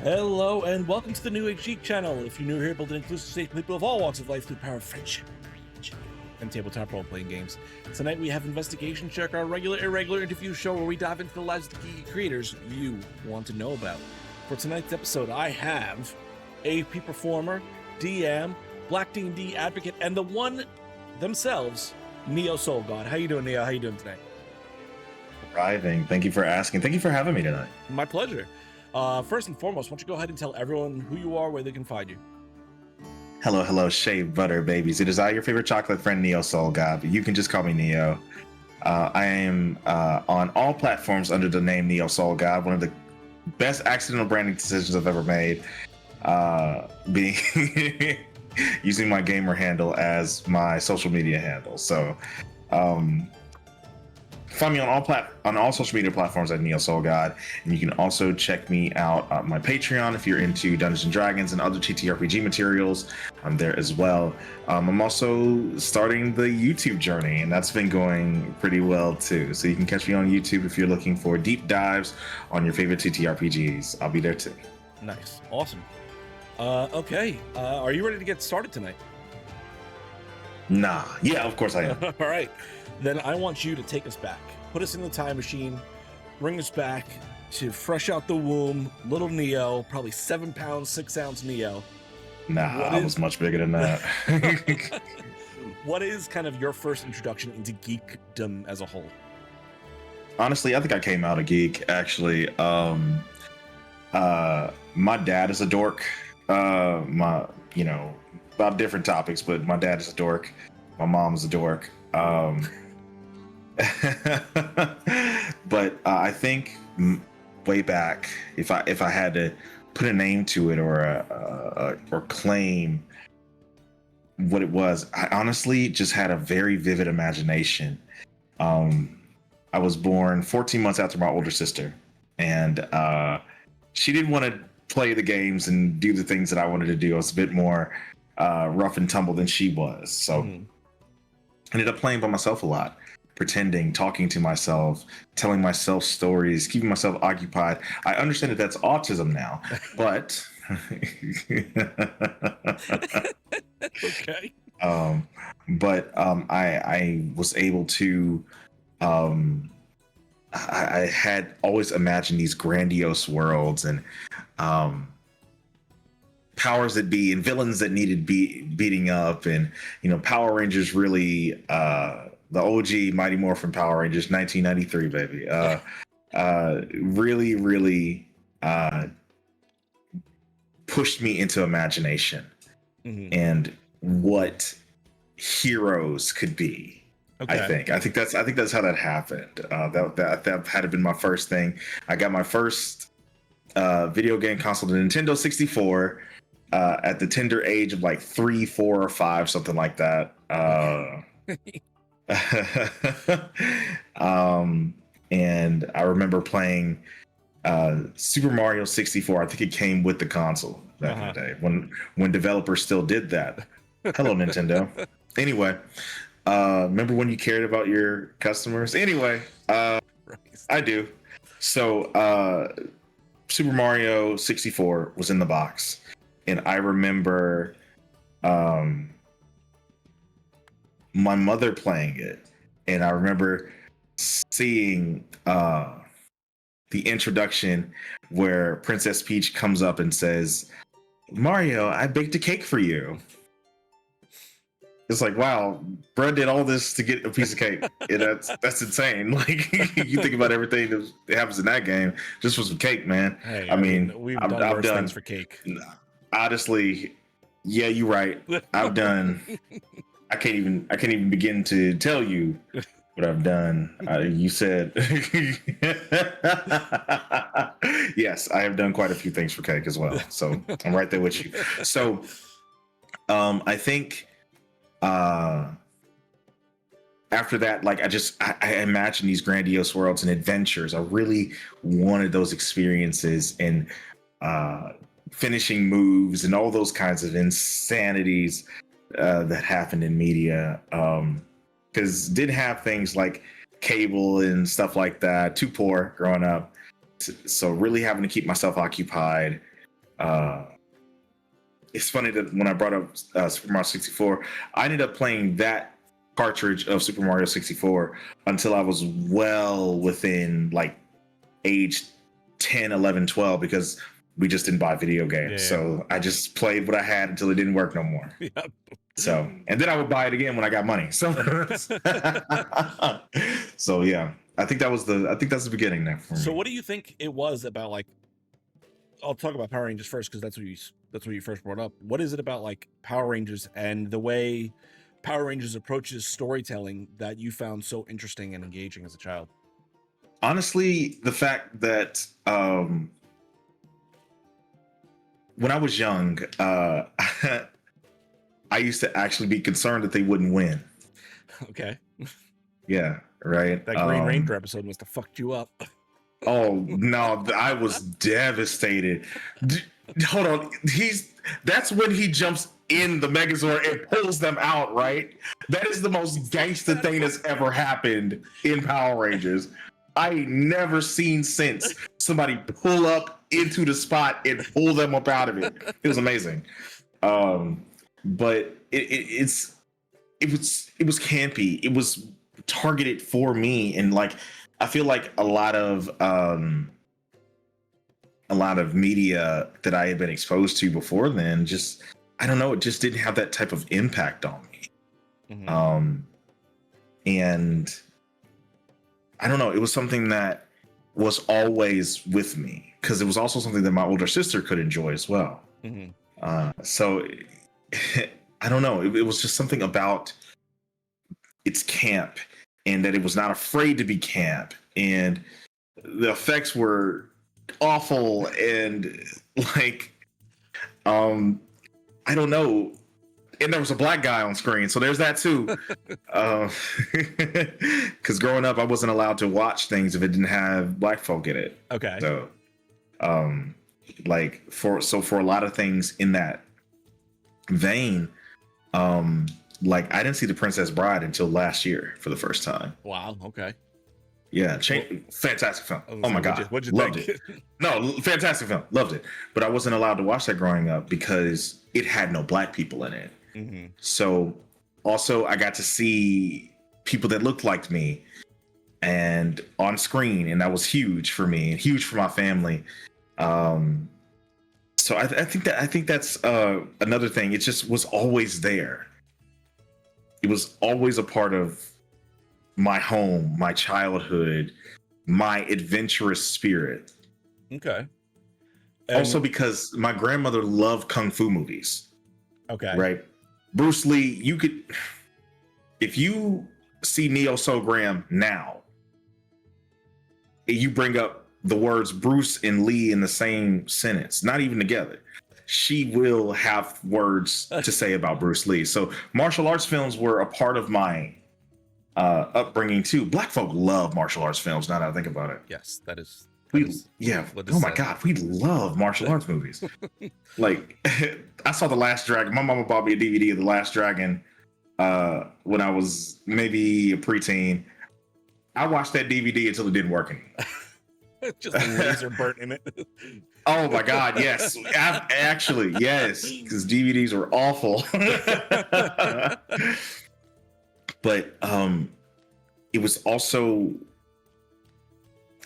Hello and welcome to the New Age Geek channel. If you're new here, build an inclusive safe for people of all walks of life through the power of friendship and tabletop role-playing games. Tonight we have Investigation Check, our regular irregular interview show where we dive into the lives of the geeky creators you want to know about. For tonight's episode, I have AP performer, DM, Black D&D advocate, and the one themselves, NeoSoulGod. How you doing, Neo? How you doing tonight? Thriving. Thank you for asking. Thank you for having me tonight. My pleasure. First and foremost, why don't you go ahead and tell everyone who you are, where they can find you. Hello, shaved butter babies. It is I, your favorite chocolate friend, NeoSoulGod, but you can just call me Neo. I am on all platforms under the name NeoSoulGod, one of the best accidental branding decisions I've ever made, being using my gamer handle as my social media handle. So, find me on all social media platforms at NeoSoulGod, and you can also check me out on my Patreon if you're into Dungeons and Dragons and other TTRPG materials. I'm there as well. I'm also starting the YouTube journey, and that's been going pretty well too. So you can catch me on YouTube if you're looking for deep dives on your favorite TTRPGs. I'll be there too. Nice, awesome. Okay, are you ready to get started tonight? Nah, yeah, of course I am. All right. Then I want you to take us back. Put us in the time machine. Bring us back to fresh out the womb, little Neo, probably 7 pounds, 6 ounce Neo. Nah, I was much bigger than that. What is kind of your first introduction into geekdom as a whole? Honestly, I think I came out a geek, actually. My dad is a dork. About different topics, but my dad is a dork. My mom is a dork. But I think way back, if I had to put a name to it or claim what it was, I honestly just had a very vivid imagination. I was born 14 months after my older sister, and she didn't want to play the games and do the things that I wanted to do. I was a bit more rough and tumble than she was, so ended up playing by myself a lot, pretending, talking to myself, telling myself stories, keeping myself occupied. I understand that that's autism now, but Okay. I was able to I had always imagined these grandiose worlds and powers that be and villains that needed beating up, and Power Rangers really the OG Mighty Morphin Power Rangers 1993 baby really pushed me into imagination and what heroes could be. Okay. I think that's how that happened. That had been my first thing. I got my first video game console, the Nintendo 64, at the tender age of like 3, 4, or 5, something like that. And I remember playing Super Mario 64. I think it came with the console back in the day when developers still did that. Hello, Nintendo. Anyway, remember when you cared about your customers? Anyway, I do. So Super Mario 64 was in the box, and I remember my mother playing it, and I remember seeing the introduction where Princess Peach comes up and says, "Mario, I baked a cake for you." It's like, wow, Brad did all this to get a piece of cake. That's insane. Like, you think about everything that happens in that game just for some cake, man. Hey, I mean, we've done worse things for cake. Honestly, yeah, you're right. I've done. I can't even begin to tell you what I've done. You said, yes, I have done quite a few things for cake as well. So I'm right there with you. So, I think. After that, like I imagine these grandiose worlds and adventures. I really wanted those experiences and finishing moves and all those kinds of insanities that happened in media. Because didn't have things like cable and stuff like that. Too poor growing up, so really having to keep myself occupied Uh, it's funny that when I brought up Super Mario 64, I ended up playing that cartridge of Super Mario 64 until I was well within like age 10, 11, 12, because we just didn't buy video games. Yeah. So I just played what I had until it didn't work no more. Yep. So, and then I would buy it again when I got money. So, so yeah, I think that's the beginning there for me. So what do you think it was about, like, I'll talk about Power Rangers first, because that's what you first brought up. What is it about like Power Rangers and the way Power Rangers approaches storytelling that you found so interesting and engaging as a child? Honestly, the fact that when I was young, I used to actually be concerned that they wouldn't win. Okay. Yeah, right. That Green Ranger episode must have fucked you up. Oh no, I was devastated. Hold on, that's when he jumps in the Megazord and pulls them out, right? That is the most gangster thing that's ever happened in Power Rangers. I never seen since somebody pull up into the spot and pull them up out of it. It was amazing. But it was campy. It was targeted for me, and like I feel like a lot of media that I had been exposed to before then, just I don't know, it just didn't have that type of impact on me. Mm-hmm. And I don't know, it was something that was always with me, because it was also something that my older sister could enjoy as well. Mm-hmm. So I don't know, it was just something about its camp, and that it was not afraid to be camp, and the effects were awful, and like I don't know, and there was a black guy on screen, so there's that too. Because growing up I wasn't allowed to watch things if it didn't have black folk in it. Okay. So like for a lot of things in that vein, like I didn't see The Princess Bride until last year for the first time. Wow. Okay. Yeah, fantastic film. Oh my god, what'd you loved think? it. No, fantastic film, loved it. But I wasn't allowed to watch that growing up because it had no black people in it. Mm-hmm. So also I got to see people that looked like me and on screen, and that was huge for me and huge for my family. So I think that's another thing. It just was always there. It was always a part of my home, my childhood, my adventurous spirit. Okay. Also because my grandmother loved kung fu movies. Okay. Right. Bruce Lee, if you see NeoSoulGod now, you bring up the words Bruce and Lee in the same sentence, not even together, she will have words to say about Bruce Lee. So martial arts films were a part of my upbringing too. Black folk love martial arts films, now that I think about it. Yes, that is yeah. Oh my god, we love martial arts movies. Like I saw The Last Dragon. My mama bought me a DVD of The Last Dragon when I was maybe a preteen. I watched that DVD until it didn't work anymore. Just a laser burnt in it. Oh my god, yes. Actually, yes, because DVDs were awful. But it was also,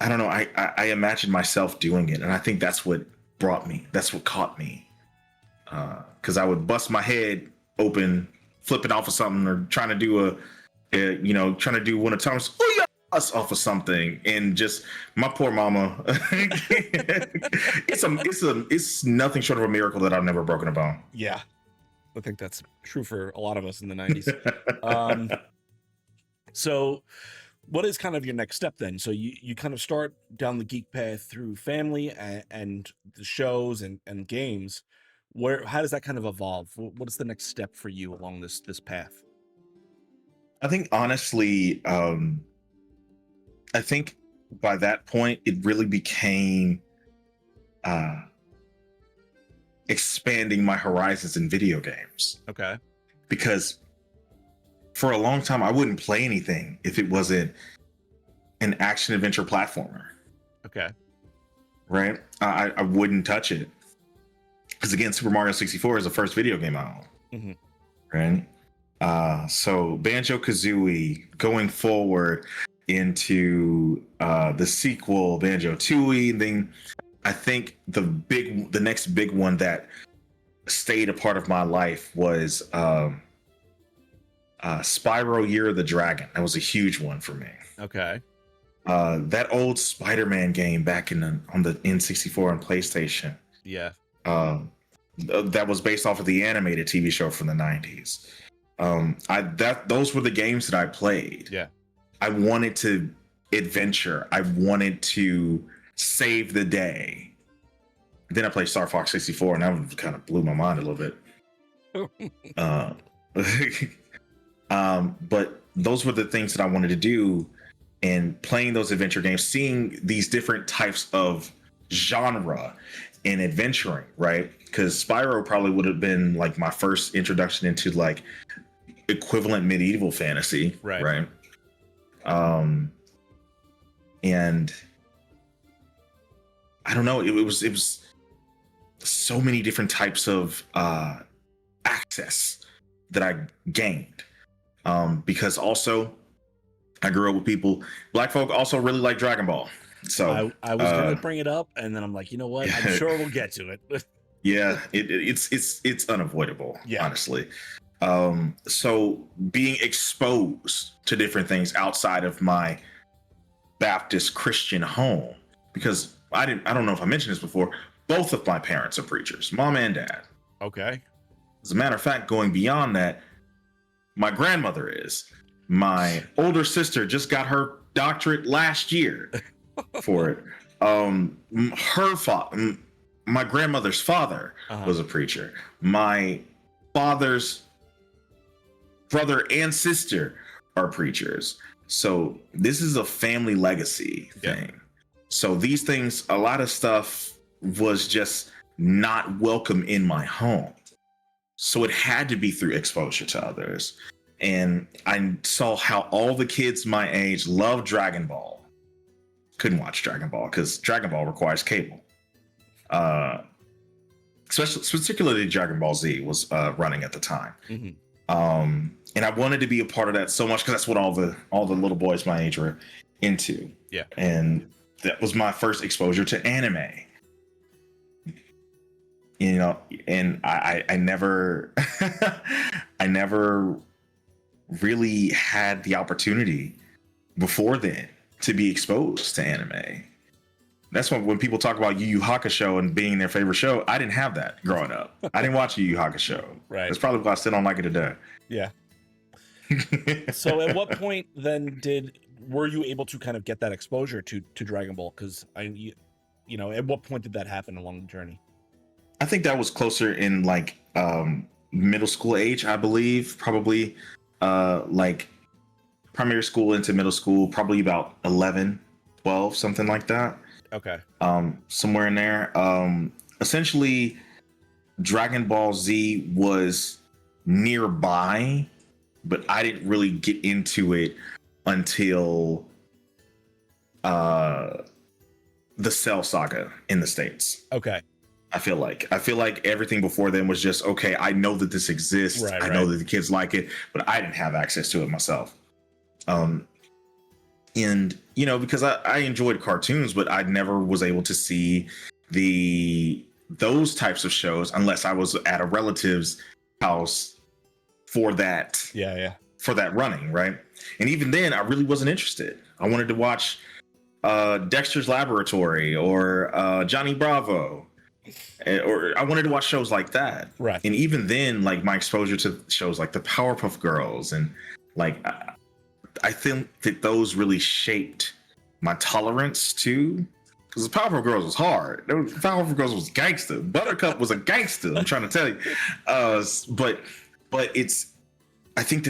I don't know, I imagined myself doing it, and I think that's what caught me, because I would bust my head open flipping off of something, or trying to do one of Thomas us off of something, and just my poor mama. It's nothing short of a miracle that I've never broken a bone. Yeah, I think that's true for a lot of us in the 90s. So what is kind of your next step then? So you kind of start down the geek path through family and the shows and games. How does that kind of evolve? What is the next step for you along this path? I think honestly, I think by that point it really became expanding my horizons in video games. Okay. Because for a long time I wouldn't play anything if it wasn't an action adventure platformer. Okay. Right? I wouldn't touch it. because again, Super Mario 64 is the first video game I owned, right? So Banjo-Kazooie going forward into the sequel Banjo-Tooie, and then I think the next big one that stayed a part of my life was Spyro Year of the Dragon. That was a huge one for me. Okay. That old Spider-Man game back on the N64 and PlayStation. Yeah. That was based off of the animated TV show from the 90s. Those were the games that I played. Yeah. I wanted to adventure. I wanted to save the day. Then I played Star Fox 64, and that kind of blew my mind a little bit. But those were the things that I wanted to do, and playing those adventure games, seeing these different types of genre in adventuring, right? Because Spyro probably would have been like my first introduction into like equivalent medieval fantasy, right? And I don't know, it was so many different types of access that I gained, because also I grew up with people, black folk also really like Dragon Ball. So I was going to bring it up, and then I'm like, you know what? I'm sure we'll get to it. Yeah, it's unavoidable, honestly. So being exposed to different things outside of my Baptist Christian home, because I don't know if I mentioned this before, both of my parents are preachers, mom and dad. Okay. As a matter of fact, going beyond that, my grandmother is. My older sister just got her doctorate last year for it. My grandmother's father was a preacher. My father's brother and sister are preachers. So this is a family legacy thing. So these things, a lot of stuff was just not welcome in my home. So it had to be through exposure to others. And I saw how all the kids my age loved Dragon Ball. Couldn't watch Dragon Ball because Dragon Ball requires cable. Particularly Dragon Ball Z was running at the time. And I wanted to be a part of that so much because that's what all the little boys my age were into. Yeah. And that was my first exposure to anime. You know, and I never I never really had the opportunity before then to be exposed to anime. That's when people talk about Yu Yu Hakusho and being their favorite show, I didn't have that growing up. I didn't watch Yu Yu Hakusho. Right. That's probably why I still don't like it today. Yeah. So at what point then were you able to kind of get that exposure to Dragon Ball? Because at what point did that happen along the journey? I think that was closer in like middle school age, I believe. Probably like primary school into middle school, probably about 11, 12, something like that. Okay. Somewhere in there. Essentially, Dragon Ball Z was nearby, but I didn't really get into it until the Cell Saga in the States. Okay. I feel like everything before then was just, okay, I know that this exists. Right, I know that the kids like it, but I didn't have access to it myself. And, because I enjoyed cartoons, but I never was able to see those types of shows unless I was at a relative's house for that. For that running, right? And even then, I really wasn't interested. I wanted to watch Dexter's Laboratory or Johnny Bravo. Or I wanted to watch shows like that. Right. And even then, like my exposure to shows like the Powerpuff Girls and like I think that those really shaped my tolerance too. Because the Powerpuff Girls was hard. The Powerpuff Girls was gangster. Buttercup was a gangster. I'm trying to tell you. But I think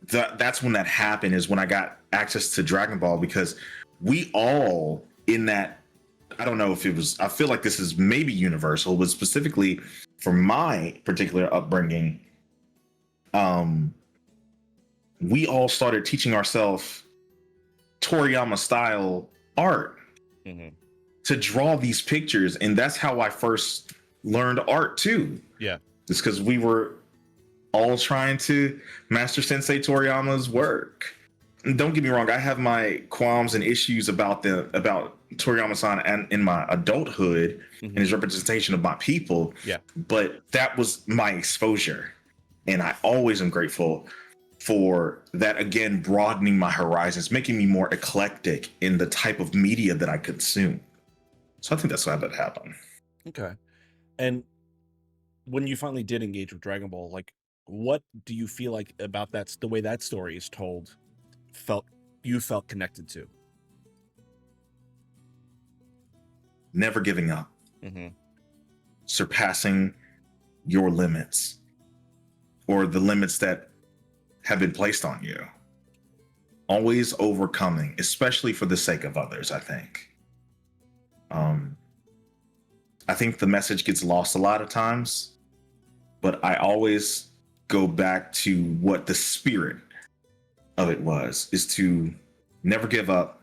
that's when that happened, is when I got access to Dragon Ball, because we all in that, I don't know if it was, I feel like this is maybe universal, but specifically for my particular upbringing, we all started teaching ourselves Toriyama style art to draw these pictures. And that's how I first learned art too. Yeah. Just because we were all trying to master Sensei Toriyama's work. And don't get me wrong, I have my qualms and issues about Toriyama-san and in my adulthood and his representation of my people. Yeah. But that was my exposure. And I always am grateful for that, again, broadening my horizons, making me more eclectic in the type of media that I consume. So I think that's how that happened. Okay. And when you finally did engage with Dragon Ball, like, what do you feel like about the way that story is told, you felt connected to? Never giving up. Surpassing your limits or the limits that have been placed on you. Always overcoming, especially for the sake of others, I think. I think the message gets lost a lot of times, but I always go back to what the spirit of it is to never give up,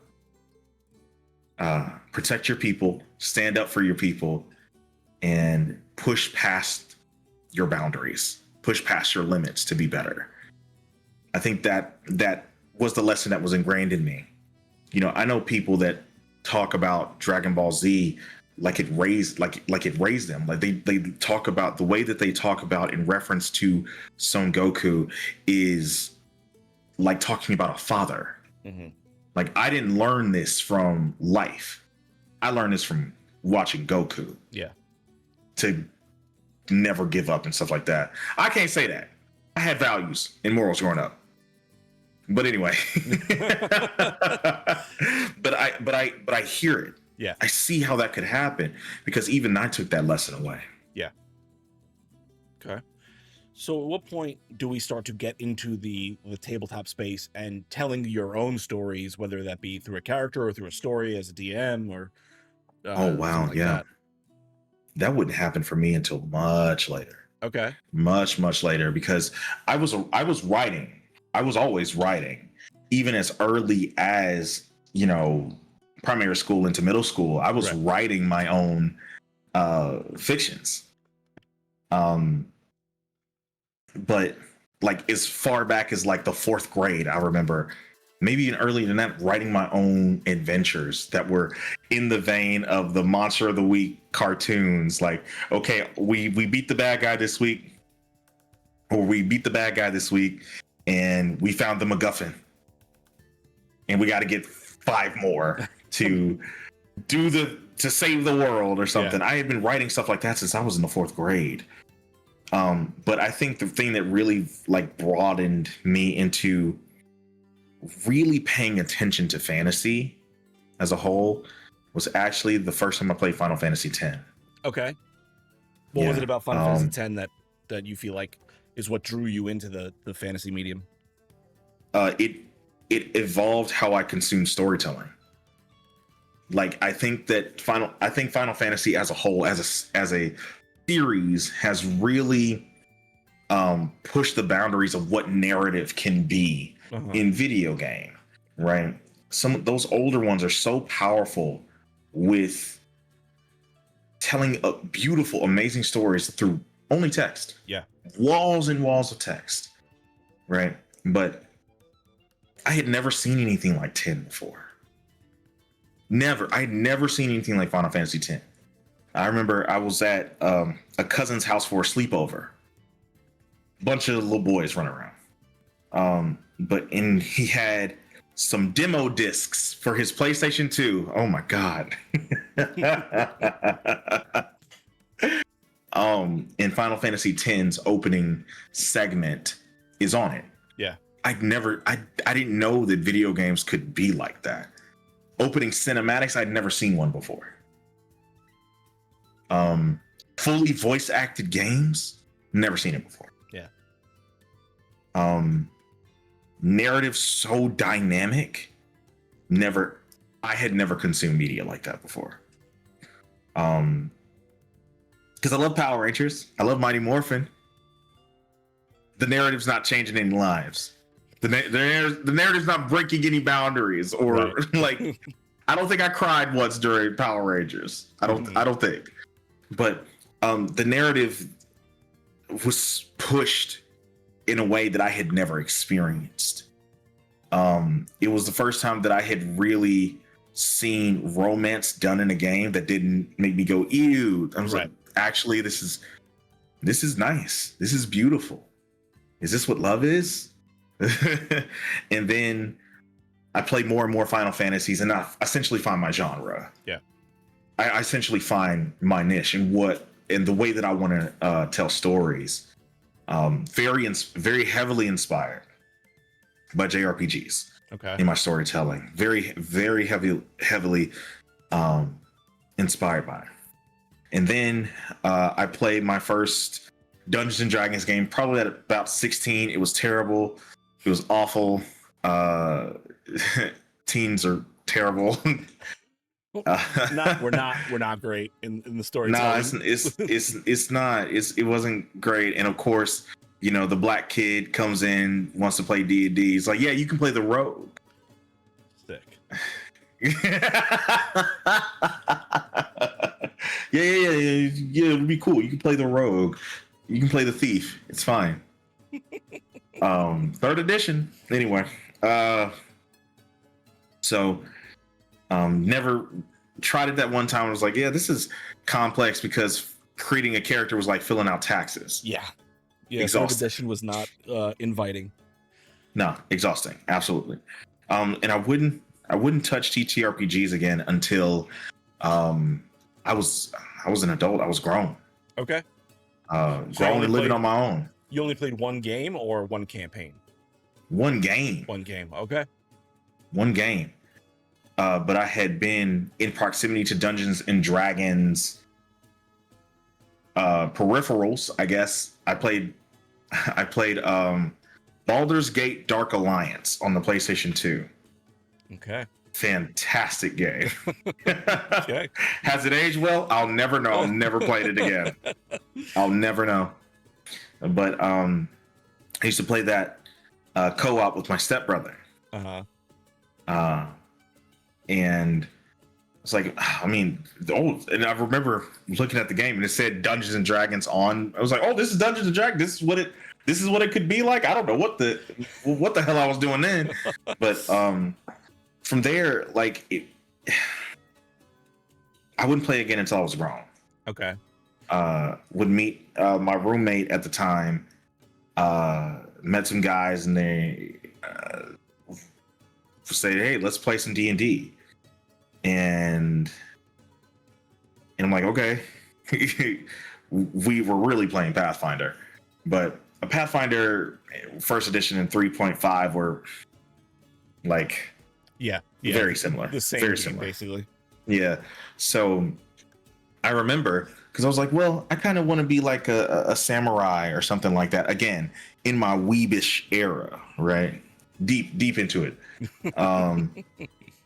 protect your people, stand up for your people, and push past your boundaries, push past your limits to be better. I think that was the lesson that was ingrained in me. You know, I know people that talk about Dragon Ball Z like it raised them. Like they talk about the way that they talk about in reference to Son Goku is like talking about a father. Like, I didn't learn this from life. I learned this from watching Goku. Yeah. To never give up and stuff like that. I can't say that. I had values and morals growing up. But anyway. but I hear it. Yeah. I see how that could happen because even I took that lesson away. Yeah. Okay. So at what point do we start to get into the tabletop space and telling your own stories, whether that be through a character or through a story as a DM or oh wow, like yeah. That wouldn't happen for me until much later. Okay. Much later, because I was writing. I was always writing, even as early as, you know, primary school into middle school. I was writing my own fictions. But like as far back as like the 4th grade, I remember, maybe even earlier than that, writing my own adventures that were in the vein of the Monster of the Week cartoons. Like, okay, we beat the bad guy this week, and we found the MacGuffin, and we got to get 5 more to to save the world or something. Yeah. I had been writing stuff like that since I was in the 4th grade. But I think the thing that really like broadened me into really paying attention to fantasy as a whole was actually the first time I played Final Fantasy X. Okay. What was it about Final Fantasy X that you feel like is what drew you into the fantasy medium? It evolved how I consume storytelling. Like, I think Final Fantasy as a whole, as a series, has really pushed the boundaries of what narrative can be in video game, right? Some of those older ones are so powerful with telling beautiful, amazing stories through only text. Yeah. Walls and walls of text, right? But I had never seen anything like 10 before. I had never seen anything like Final Fantasy X. I remember I was at a cousin's house for a sleepover. Bunch of little boys running around. He had some demo discs for his PlayStation 2. Oh my God. And Final Fantasy X's opening segment is on it. Yeah. I didn't know that video games could be like that. Opening cinematics, I'd never seen one before. Fully voice acted games, never seen it before. Yeah. Narrative so dynamic, I had never consumed media like that before. Because I love Power Rangers, I love Mighty Morphin. The narrative's not changing any lives. The narrative's not breaking any boundaries, or like, I don't think I cried once during Power Rangers. I don't think. But the narrative was pushed in a way that I had never experienced. It was the first time that I had really seen romance done in a game that didn't make me go ew. I was like, actually, this is nice. This is beautiful. Is this what love is? And then I play more and more Final Fantasies, and I essentially find my genre. Yeah, I essentially find my niche and the way that I want to tell stories. Very heavily inspired by JRPGs. Okay. In my storytelling, very heavily inspired by. And then I played my first Dungeons and Dragons game probably at about 16. It was terrible. It was awful. Teens are terrible. We're not great in the storytelling. No, it's not. It wasn't great. And of course, you know, the black kid comes in, wants to play D&D. He's like, yeah, you can play the rogue. Sick. Yeah, it'll be cool. You can play the rogue. You can play the thief. It's fine. Third edition. Anyway, so never tried it that one time. I was like, yeah, this is complex because creating a character was like filling out taxes. Yeah. Third edition was not inviting. No, exhausting. Absolutely. And I wouldn't touch TTRPGs again until I was an adult. I was grown. Okay. Grown and living on my own. You only played one game or one campaign? One game. One game. Okay. One game. But I had been in proximity to Dungeons and Dragons peripherals, I guess. I played Baldur's Gate Dark Alliance on the PlayStation 2. Okay. Fantastic game. Okay. Has it aged well? I'll never know. I'll never played it again. I'll never know. But I used to play that co-op with my stepbrother. And it's like, I mean, and I remember looking at the game and it said Dungeons and Dragons on. I was like, oh, this is Dungeons and Dragons. This is what it could be like. I don't know what the hell I was doing then. But from there, like, I wouldn't play again until I was grown. Okay. Would meet my roommate at the time. Met some guys and they say, hey, let's play some D&D. And I'm like, okay. We were really playing Pathfinder, but a Pathfinder first edition and 3.5 were like, yeah, very similar. The same, very game, similar, basically. Yeah. So I remember because I was like, well, I kind of want to be like a samurai or something like that. Again, in my weebish era, right? Deep into it.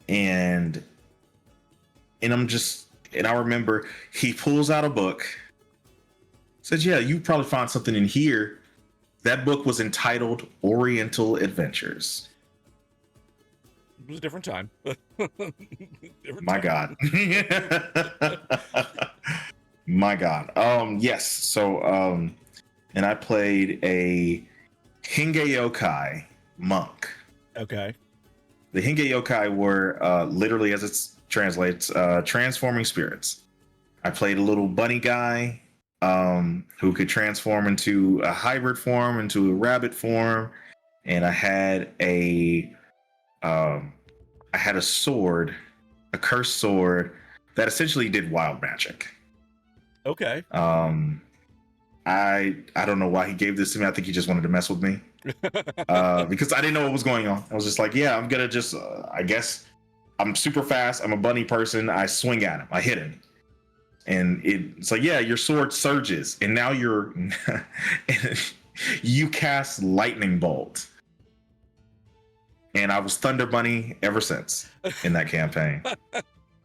And I remember he pulls out a book, says, yeah, you probably found something in here. That book was entitled Oriental Adventures. It was a different time. My God. My God. Yes. So, and I played a Hinge monk. Okay. The Hinge Yokai were literally, as it translates, transforming spirits. I played a little bunny guy who could transform into a hybrid form, into a rabbit form, and I had a sword, a cursed sword that essentially did wild magic. Okay. I don't know why he gave this to me. I think he just wanted to mess with me. Because I didn't know what was going on. I was just like, yeah, I'm gonna just I guess I'm super fast. I'm a bunny person. I swing at him. I hit him. And it's like, yeah, your sword surges. And now you cast lightning bolt. And I was Thunder Bunny ever since in that campaign.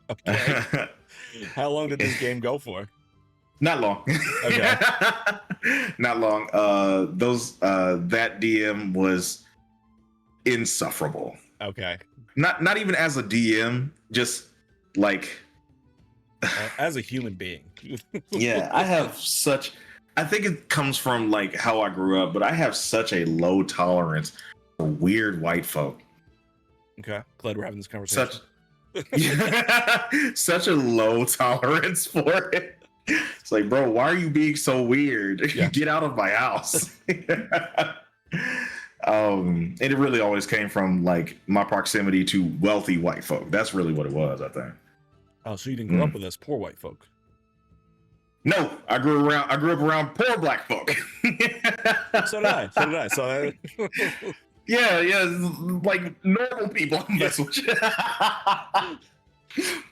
Okay. How long did this game go for? Not long. Okay. Not long. That DM was insufferable. Okay. Not even as a DM, just like as a human being. Yeah, I think it comes from like how I grew up, but I have such a low tolerance for weird white folk. Okay, glad we're having this conversation. Such a low tolerance for it. It's like, bro, why are you being so weird? Yeah. Get out of my house. And it really always came from like my proximity to wealthy white folk. That's really what it was, I think. Oh, so you didn't grow up with us poor white folk? No, I grew up around poor black folk. So did I. So yeah, like normal people. That's what you...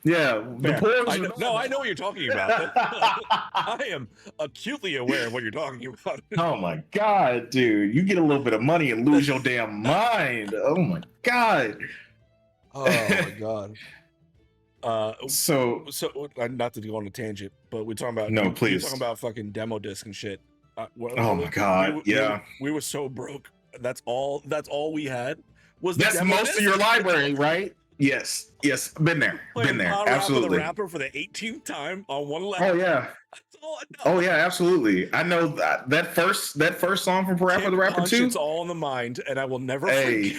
Yeah, the poor. I know what you're talking about. I am acutely aware of what you're talking about. Oh my god, dude! You get a little bit of money and lose your damn mind. Oh my god. Oh my god. So not to go on a tangent, but we're talking about please. We're talking about fucking demo disc and shit. Oh my god, we were so broke. That's all we had. That's most disc? Of your library, right? Yes, been there, absolutely. The Rapper for the 18th time on one level. Oh yeah. Oh yeah, absolutely. I know that first song from Parappa the Rapper 2. It's all in the mind, and I will never forget.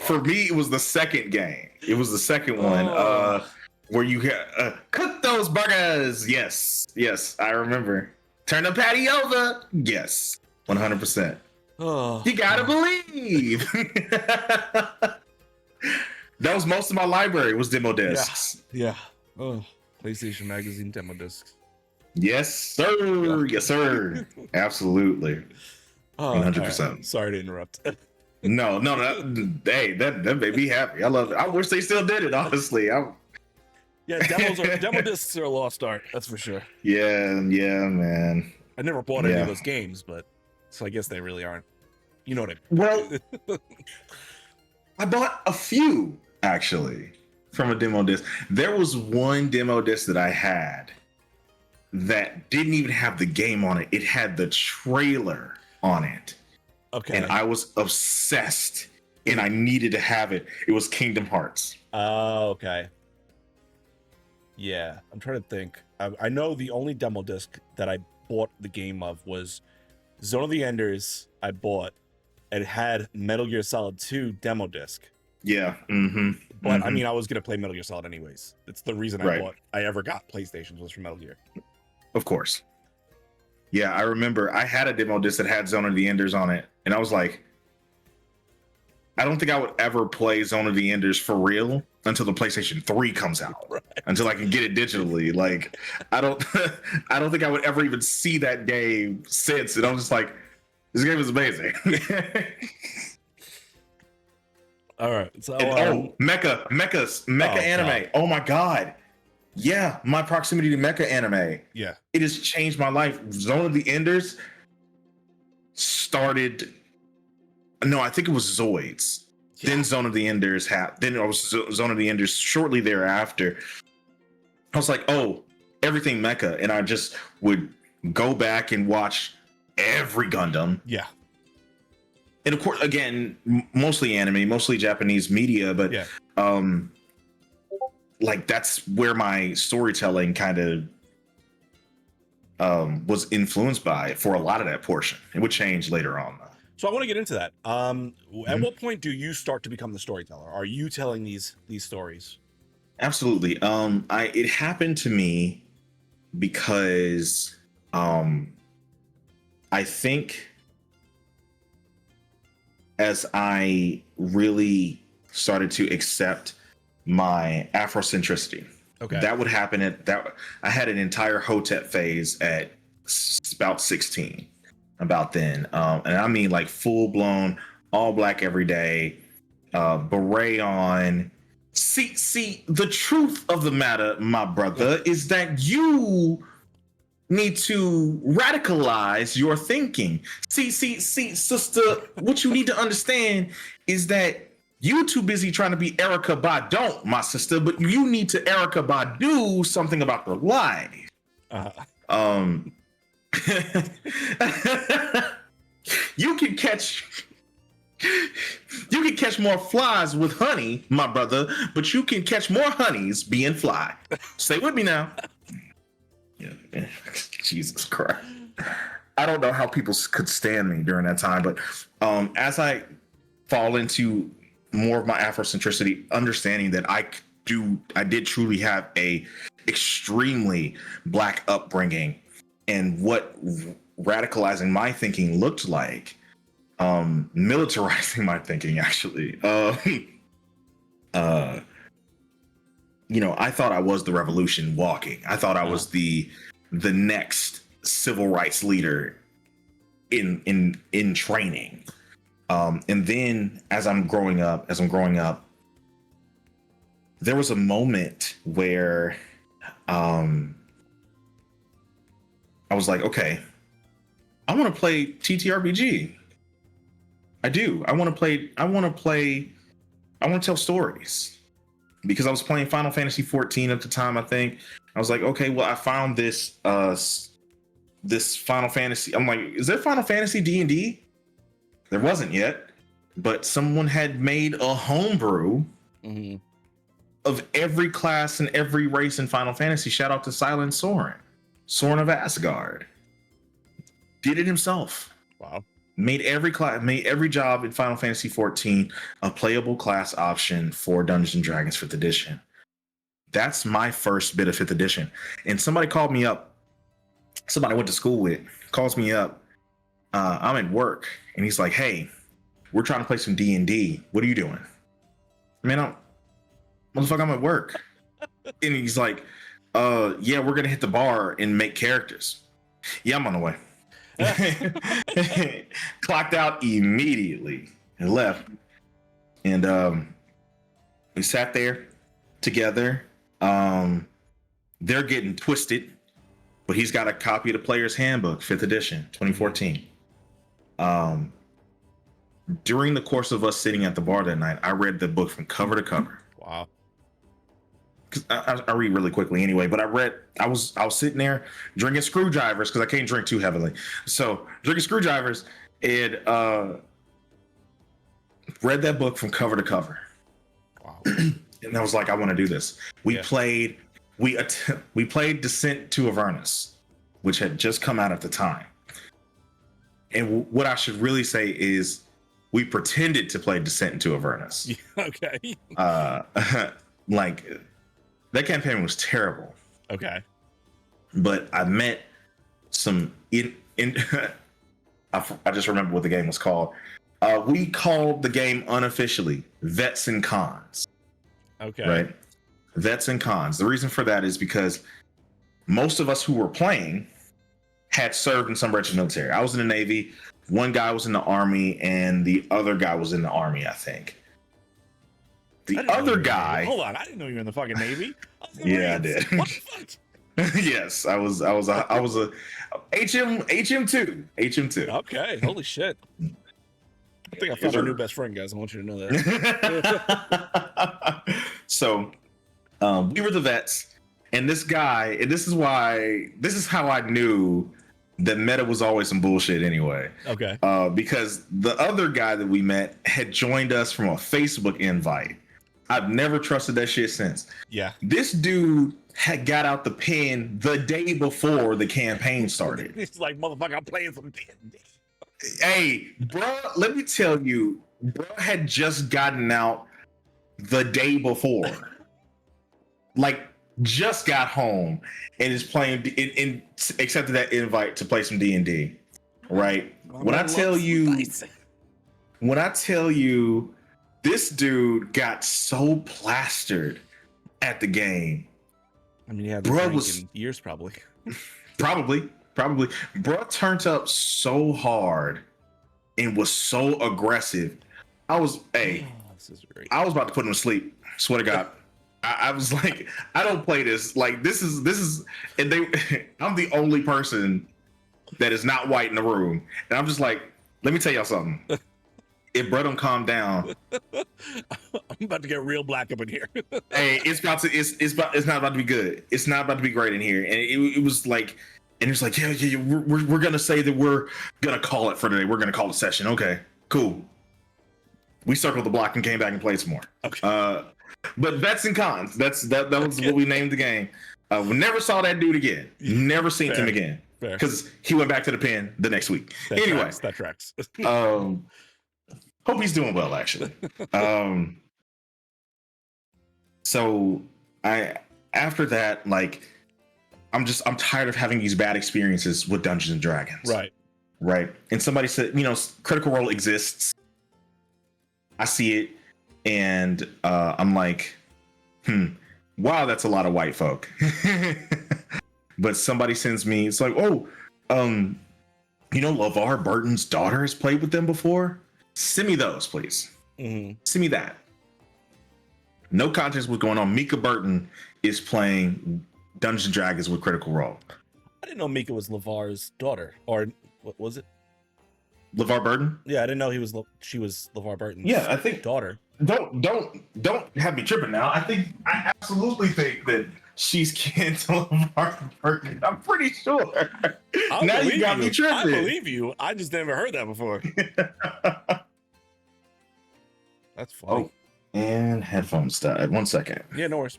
For me, it was the second game. It was the second one where you cook those burgers. Yes, I remember. Turn the patty over. Yes, 100%. You gotta believe. That was most of my library was demo discs. Yeah. Oh, PlayStation Magazine demo discs. Yes, sir. Yeah. Yes, sir. Absolutely. 100%. Right. Sorry to interrupt. No. Hey, that made me happy. I love it. I wish they still did it. Honestly, demo discs are a lost art. That's for sure. Yeah, man. I never bought any of those games, but so I guess they really aren't. You know what I mean? Well, I bought a few actually from a demo disc. There was one demo disc that I had that didn't even have the game on it. It had the trailer on it. Okay. And I was obsessed and I needed to have it. It was Kingdom Hearts. Oh, okay. Yeah, I'm trying to think. I know the only demo disc that I bought the game of was Zone of the Enders. I bought. It had Metal Gear Solid 2 demo disc. Yeah. But I mean, I was gonna play Metal Gear Solid anyways. It's the reason I ever got PlayStations was for Metal Gear. Of course. Yeah, I remember I had a demo disc that had Zone of the Enders on it, and I was like, I don't think I would ever play Zone of the Enders for real until the PlayStation 3 comes out, until I can get it digitally. Like, I don't think I would ever even see that game since. And I'm just like, this game is amazing. All right. So, Mecha anime. God. Oh my god. Yeah, my proximity to mecha anime. Yeah. It has changed my life. Zone of the Enders started. No, I think it was Zoids. Yeah. Then Zone of the Enders then it was Zone of the Enders shortly thereafter. I was like, oh, everything mecha. And I just would go back and watch every Gundam. Yeah. And of course, again, mostly anime, mostly Japanese media, but like that's where my storytelling kind of was influenced by for a lot of that portion. It would change later on, though. So I want to get into that. At what point do you start to become the storyteller? Are you telling these stories? Absolutely. It happened to me because I think as I really started to accept my Afrocentricity, that would happen I had an entire Hotep phase at about 16. About then, and I mean like full blown, all black every day, beret on. See, the truth of the matter, my brother, is that you need to radicalize your thinking. See, sister, what you need to understand is that you too busy trying to be Erykah Badu, my sister, but you need to Erykah Badu something about the life. You can catch You can catch more flies with honey, my brother, but you can catch more honeys being fly. Stay with me now. Yeah. Jesus Christ. I don't know how people could stand me during that time, but as I fall into more of my Afrocentricity, understanding that I did truly have a extremely Black upbringing, and what radicalizing my thinking looked like, militarizing my thinking, actually. I thought I was the revolution walking. I thought I was the next civil rights leader in training. And then as I'm growing up, there was a moment where I was like, okay, I want to play TTRPG. I do. I want to tell stories, because I was playing Final Fantasy 14 at the time, I think. I was like, okay, well, I found this Final Fantasy. I'm like, is there Final Fantasy D&D? There wasn't yet, but someone had made a homebrew of every class and every race in Final Fantasy. Shout out to Silent Soren of Asgard. Did it himself. Wow. Made every job in Final Fantasy 14 a playable class option for Dungeons and Dragons 5th edition. That's my first bit of 5th edition. And somebody called me up. Somebody I went to school with calls me up. I'm at work, and he's like, "Hey, we're trying to play some D&D. What are you doing?" Man, motherfucker, I'm at work. And he's like, yeah, we're gonna hit the bar and make characters. Yeah, I'm on the way. Clocked out immediately and left. And we sat there together. They're getting twisted, but he's got a copy of the Player's Handbook, 5th edition, 2014. During the course of us sitting at the bar that night, I read the book from cover to cover. Wow. Because I read really quickly anyway, but I was sitting there drinking screwdrivers, because I can't drink too heavily. So drinking screwdrivers, and read that book from cover to cover. Wow. And I was like, I want to do this. We played Descent to Avernus, which had just come out at the time. And what I should really say is we pretended to play Descent into Avernus. Okay. Like, that campaign was terrible. Okay. But I met some I just remember what the game was called. We called the game unofficially Vets and Cons. Okay. Right? Vets and Cons. The reason for that is because most of us who were playing had served in some branch of the military. I was in the Navy, one guy was in the Army, and the other guy was in the Army, I think. The other guy. Hold on, I didn't know you were in the fucking Navy. Yeah, I did. What the fuck? Yes, I was a HM2. Okay, holy shit. I think I found our new best friend, guys. I want you to know that. So, we were the vets, and this guy, and this is how I knew that meta was always some bullshit anyway. Okay. Because the other guy that we met had joined us from a Facebook invite. I've never trusted that shit since. Yeah. This dude had got out the pen the day before the campaign started. He's like, motherfucker, I'm playing some D&D. Hey, bro, let me tell you, bro had just gotten out the day before. Like, just got home and is playing and accepted that invite to play some D&D. Right? When I tell you, this dude got so plastered at the game. I mean, yeah, bro was in years probably. Probably. Bro turned up so hard and was so aggressive. I was about to put him to sleep. Swear to God. I was like, I don't play this. Like, this is, and I'm the only person that is not white in the room. And I'm just like, let me tell y'all something. If bro don't calm down, I'm about to get real black up in here. Hey, it's not about to be good. It's not about to be great in here. And it was like, and it's like, yeah, we're gonna say that we're gonna call it for today. We're gonna call it session. Okay, cool. We circled the block and came back and played some more. Okay. But vets and cons. That was what we named the game. We never saw that dude again. Never seen him again. Because he went back to the pen the next week. That tracks. Hope he's doing well, actually. So after that, like, I'm tired of having these bad experiences with Dungeons and Dragons. Right. And somebody said, Critical Role exists. I see it, and I'm like, wow, that's a lot of white folk. But somebody sends me, it's like, LeVar Burton's daughter has played with them before. Send me those, please. Send me that. No context what's going on. Mika Burton is playing Dungeons and Dragons with Critical Role. I didn't know Mika was LeVar's daughter, or what was it? LeVar Burton? Yeah, I didn't know she was LeVar Burton's I think daughter. Don't have me tripping now. I absolutely think that she's kin to LeVar Burton. I'm pretty sure. Now you got me tripping. I believe you. I just never heard that before. That's funny. Oh, and headphones died. 1 second. Yeah, no worries.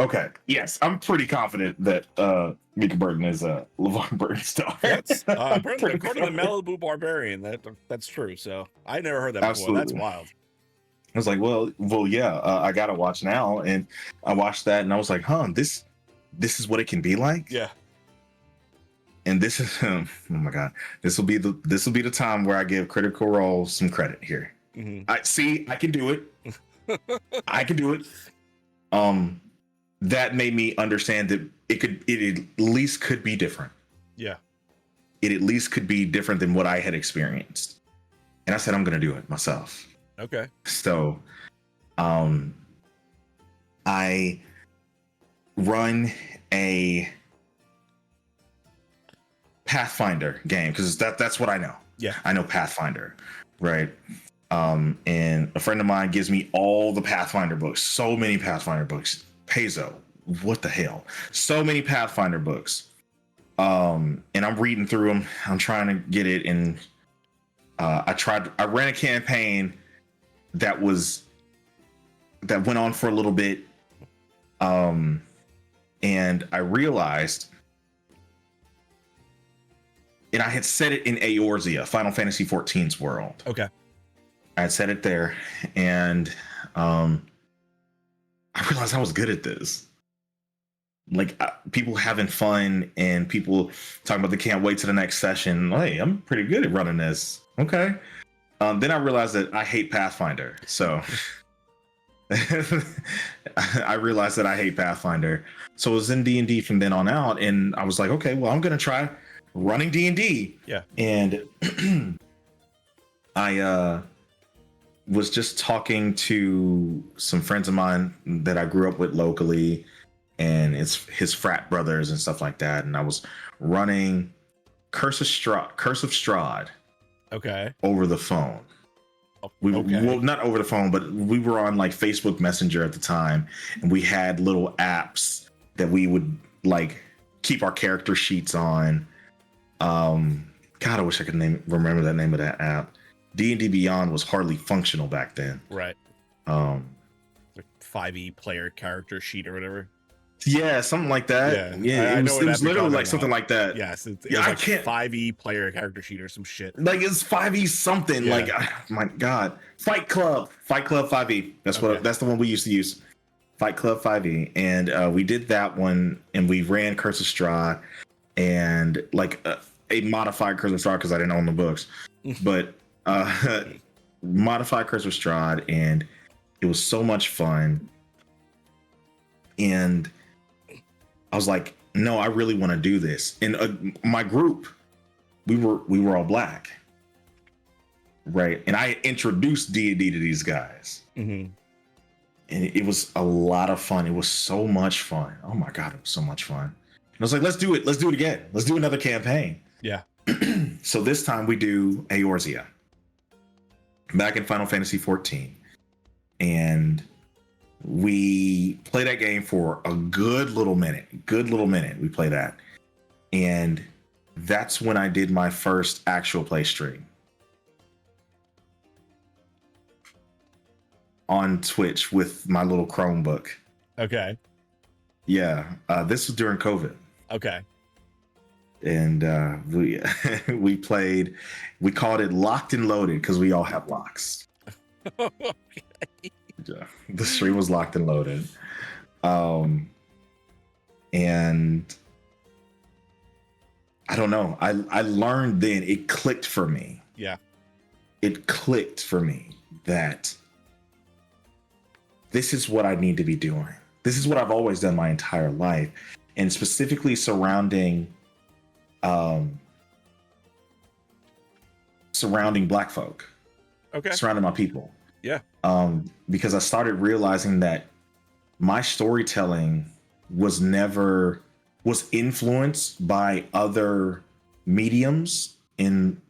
Okay. Yes, I'm pretty confident that Mika Burton is LeVar Burton's daughter. That's according to the Malibu Barbarian, that's true. So I never heard that before. That's wild. I was like, well, yeah. I gotta watch now, and I watched that, and I was like, this is what it can be like. Yeah. And this is, oh my god, this will be the time where I give Critical Role some credit here. I can do it. I can do it. That made me understand that it at least could be different. Yeah. It at least could be different than what I had experienced. And I said, I'm going to do it myself. Okay. So, I run a Pathfinder game because that's what I know. Yeah. I know Pathfinder, right? And a friend of mine gives me all the Pathfinder books, so many Pathfinder books. Peso, what the hell? So many Pathfinder books. And I'm reading through them. I'm trying to get it. And I ran a campaign that went on for a little bit. And I realized, and I had said it in Eorzea, Final Fantasy XIV's world. Okay. I had said it there, and I realized I was good at this. Like, people having fun and people talking about they can't wait to the next session. Hey, I'm pretty good at running this. Okay. Then I realized that I hate Pathfinder. So I realized that I hate Pathfinder. So it was in D&D from then on out. And I was like, okay, well, I'm going to try running D&D. Yeah. And I was just talking to some friends of mine that I grew up with locally, and it's his frat brothers and stuff like that. And I was running Curse of Strahd. Okay. Over the phone. Well, not over the phone, but we were on like Facebook Messenger at the time, and we had little apps that we would like keep our character sheets on. God, I wish I could remember the name of that app. D&D Beyond was hardly functional back then. Right. Like 5e player character sheet or whatever. Yeah, something like that. Yeah, it was literally like something like that. Yes, it was like 5e player character sheet or some shit. Like it's 5e something. Yeah. Like, my God, Fight Club 5e. That's the one we used to use. Fight Club 5e, and we did that one, and we ran Curse of Strahd, and like a modified Curse of Strahd because I didn't own the books, but modified Curse of Strahd, and it was so much fun. And I was like, no, I really want to do this. And my group, we were all black, right? And I introduced D&D to these guys, and it was a lot of fun. It was so much fun. Oh my God, it was so much fun. And I was like, let's do it. Let's do it again. Let's do another campaign. Yeah. So this time we do Eorzea, back in Final Fantasy XIV, and we play that game for a good little minute. We play that, and that's when I did my first actual play stream on Twitch with my little Chromebook. Okay. Yeah, this was during COVID. Okay. And we we played. We called it Locked and Loaded because we all have locks. Okay. Yeah, the stream was locked and loaded. And I don't know. I learned then, it clicked for me. Yeah. It clicked for me that this is what I need to be doing. This is what I've always done my entire life. And specifically surrounding Black folk. Okay. Surrounding my people. Yeah. Because I started realizing that my storytelling was influenced by other mediums in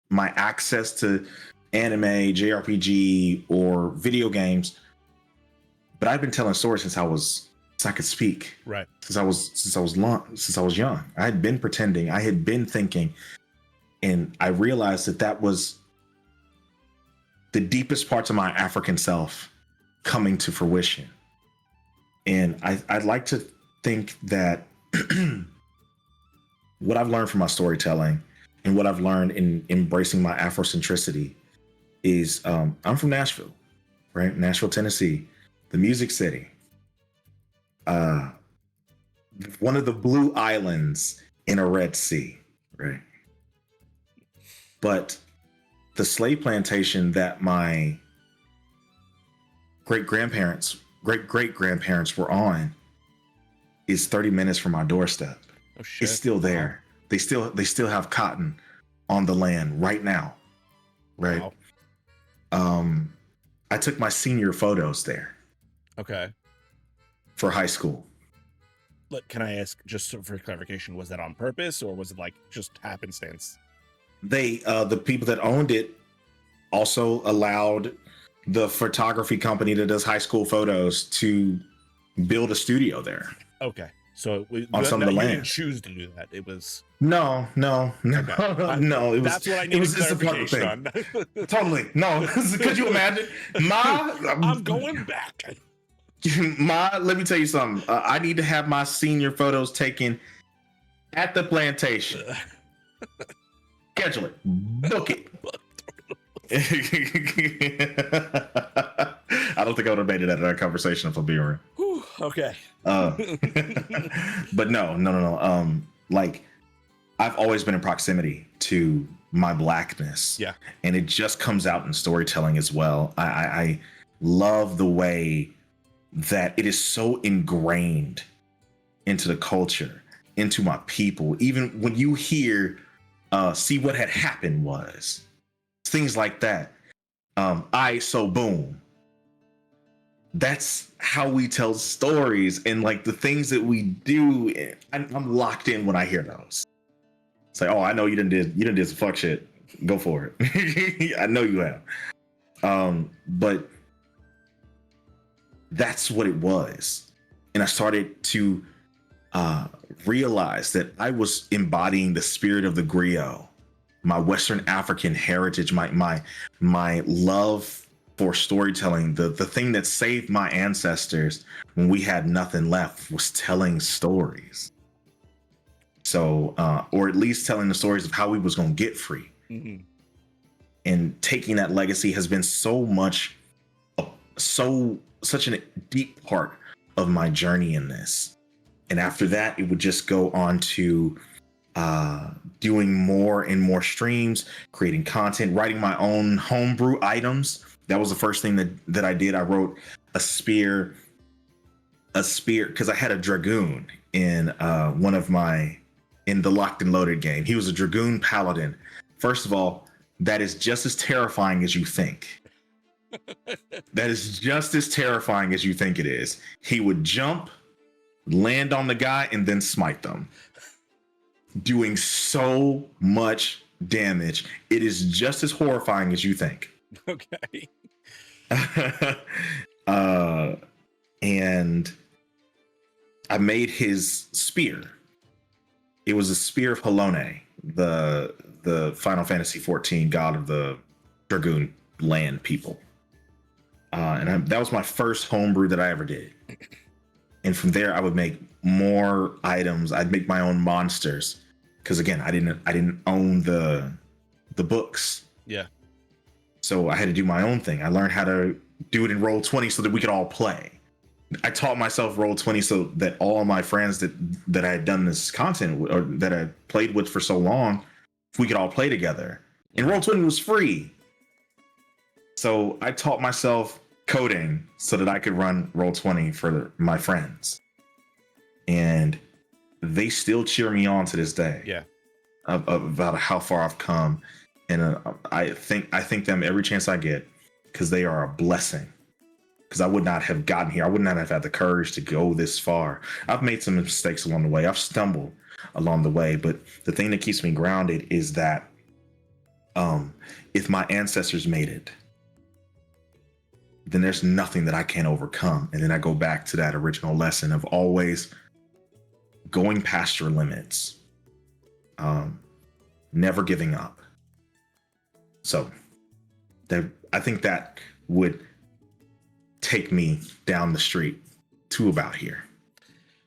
my access to anime, JRPG, or video games. But I've been telling stories since I could speak. Right. Since I was young. I had been pretending. I had been thinking, and I realized that was the deepest parts of my African self coming to fruition. And I'd like to think that what I've learned from my storytelling and what I've learned in embracing my Afrocentricity is I'm from Nashville, right? Nashville, Tennessee, the Music City. One of the blue islands in a Red Sea, right? But the slave plantation that my great-grandparents were on is 30 minutes from my doorstep. Oh shit. It's still there. They still have cotton on the land right now. Right. Wow. I took my senior photos there. Okay. For high school. Look, can I ask, just for clarification, was that on purpose or was it like just happenstance? They the people that owned it also allowed the photography company that does high school photos to build a studio there. Okay. So on some of the land. You didn't choose to do that. It was no. Okay. No. It was. That's what I needed clarification on. Totally. No. Could you imagine? I'm going back. Let me tell you something. I need to have my senior photos taken at the plantation. Schedule it. Book it. I don't think I would have made it out of that conversation if I'm being real. Okay. But no. Like, I've always been in proximity to my Blackness. Yeah. And it just comes out in storytelling as well. I love the way that it is so ingrained into the culture, into my people. Even when you hear, see what had happened was, things like that. So boom. That's how we tell stories, and like the things that we do. I'm locked in when I hear those. It's like, oh, I know you done did some fuck shit. Go for it. I know you have. But that's what it was, and I started to realize that I was embodying the spirit of the griot, my Western African heritage, my love for storytelling. The thing that saved my ancestors when we had nothing left was telling stories. So, or at least telling the stories of how we was going to get free. Mm-hmm. And taking that legacy has been such a deep part of my journey in this. And after that, it would just go on to doing more and more streams, creating content, writing my own homebrew items. That was the first thing that I did. I wrote a spear, because I had a dragoon in in the Locked and Loaded game. He was a dragoon paladin. First of all, that is just as terrifying as you think. That is just as terrifying as you think it is. He would jump, land on the guy, and then smite them, doing so much damage. It is just as horrifying as you think. Okay. And I made his spear, it was the Spear of Halone, the Final Fantasy 14 god of the Dragoon land people. That was my first homebrew that I ever did. And from there, I would make more items. I'd make my own monsters, because again, I didn't own the books. Yeah. So I had to do my own thing. I learned how to do it in Roll20 so that we could all play. I taught myself Roll20 so that all of my friends that I had done this content or that I played with for so long, we could all play together. And Roll20 was free. So I taught myself coding so that I could run Roll20 for my friends. And they still cheer me on to this day. Yeah. About how far I've come. And I thank them every chance I get, because they are a blessing. Because I would not have gotten here. I would not have had the courage to go this far. I've made some mistakes along the way. I've stumbled along the way. But the thing that keeps me grounded is that if my ancestors made it, then there's nothing that I can't overcome. And then I go back to that original lesson of always going past your limits, never giving up. So I think that would take me down the street to about here.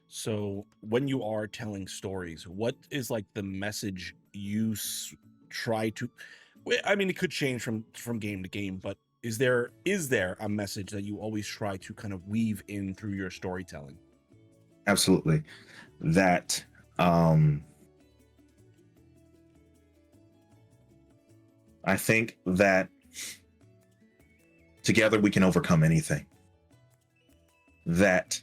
So when you are telling stories, what is like the message you try to, I mean, it could change from game to game, but is there a message that you always try to kind of weave in through your storytelling? Absolutely. That I think that together we can overcome anything. That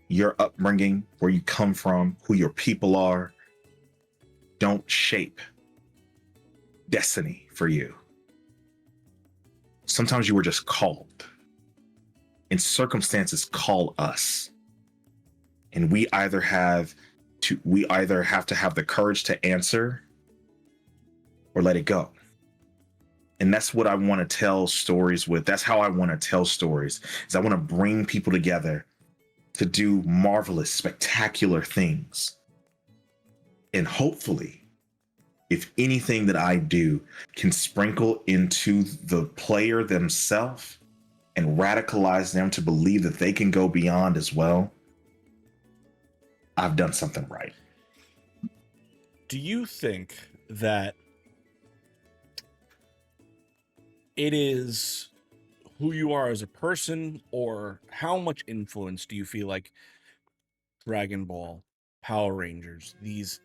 your upbringing, where you come from, who your people are, don't shape destiny for you. Sometimes you were just called, and circumstances call us, and we either have to have the courage to answer or let it go. And that's what I want to tell stories with. That's how I want to tell stories, is I want to bring people together to do marvelous, spectacular things. And hopefully, if anything that I do can sprinkle into the player themselves and radicalize them to believe that they can go beyond as well, I've done something right. Do you think that it is who you are as a person, or how much influence do you feel like Dragon Ball, Power Rangers, these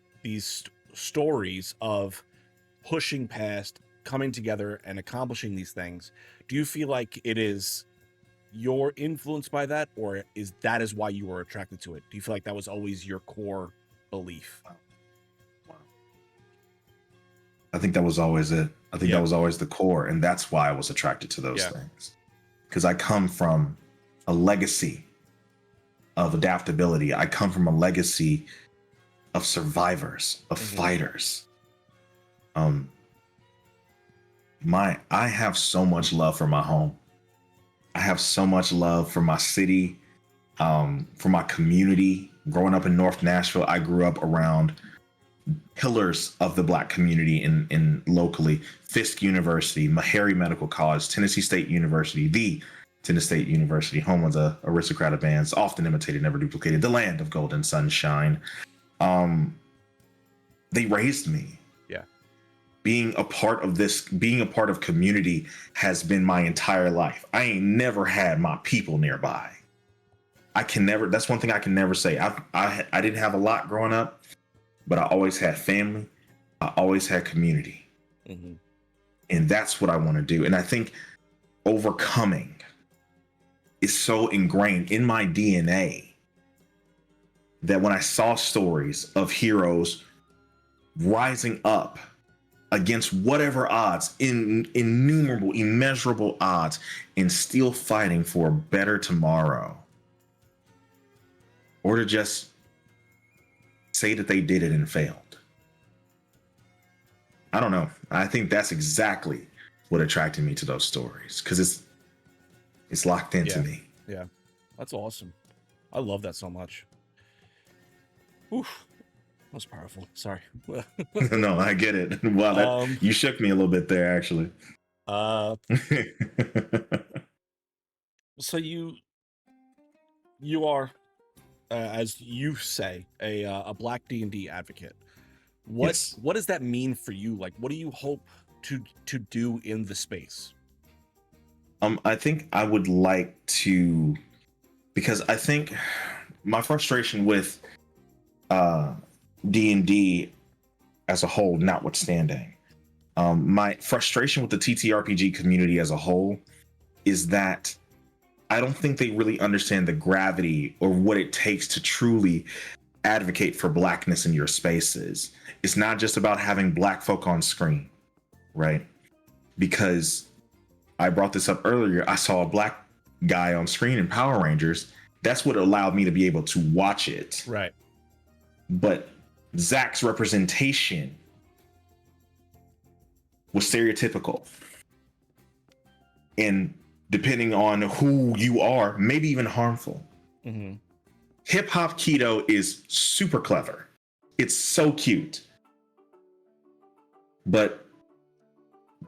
stories of pushing past, coming together and accomplishing these things, do you feel like it is you're influenced by that, or is why you were attracted to it? Do you feel like that was always your core belief? Wow. I think that was always it. I think that was always the core, and that's why I was attracted to those things. Because I come from a legacy of adaptability. I come from a legacy of survivors, of fighters. I have so much love for my home. I have so much love for my city, for my community. Growing up in North Nashville, I grew up around pillars of the Black community in locally. Fisk University, Meharry Medical College, Tennessee State University, the Tennessee State University, home of the aristocrat of bands, often imitated, never duplicated, the land of golden sunshine. They raised me. Yeah. Being a part of community has been my entire life. I ain't never had my people nearby. That's one thing I can never say. I didn't have a lot growing up, but I always had family. I always had community. Mm-hmm. And that's what I want to do. And I think overcoming is so ingrained in my DNA that when I saw stories of heroes rising up against whatever odds, innumerable, immeasurable odds, and still fighting for a better tomorrow, or to just say that they did it and failed. I don't know. I think that's exactly what attracted me to those stories, because it's locked into me. Yeah, that's awesome. I love that so much. Oof. That was powerful. Sorry. No, I get it. Wow, you shook me a little bit there, actually. So you are, as you say, a Black D&D advocate. Yes. What does that mean for you? Like, what do you hope to do in the space? I think I would like to, because I think my frustration with D&D as a whole notwithstanding, my frustration with the TTRPG community as a whole is that I don't think they really understand the gravity or what it takes to truly advocate for Blackness in your spaces. It's not just about having Black folk on screen, right? Because I brought this up earlier. I saw a Black guy on screen in Power Rangers. That's what allowed me to be able to watch it. Right. But Zach's representation was stereotypical. And depending on who you are, maybe even harmful. Mm-hmm. Hip Hop Keto is super clever. It's so cute. But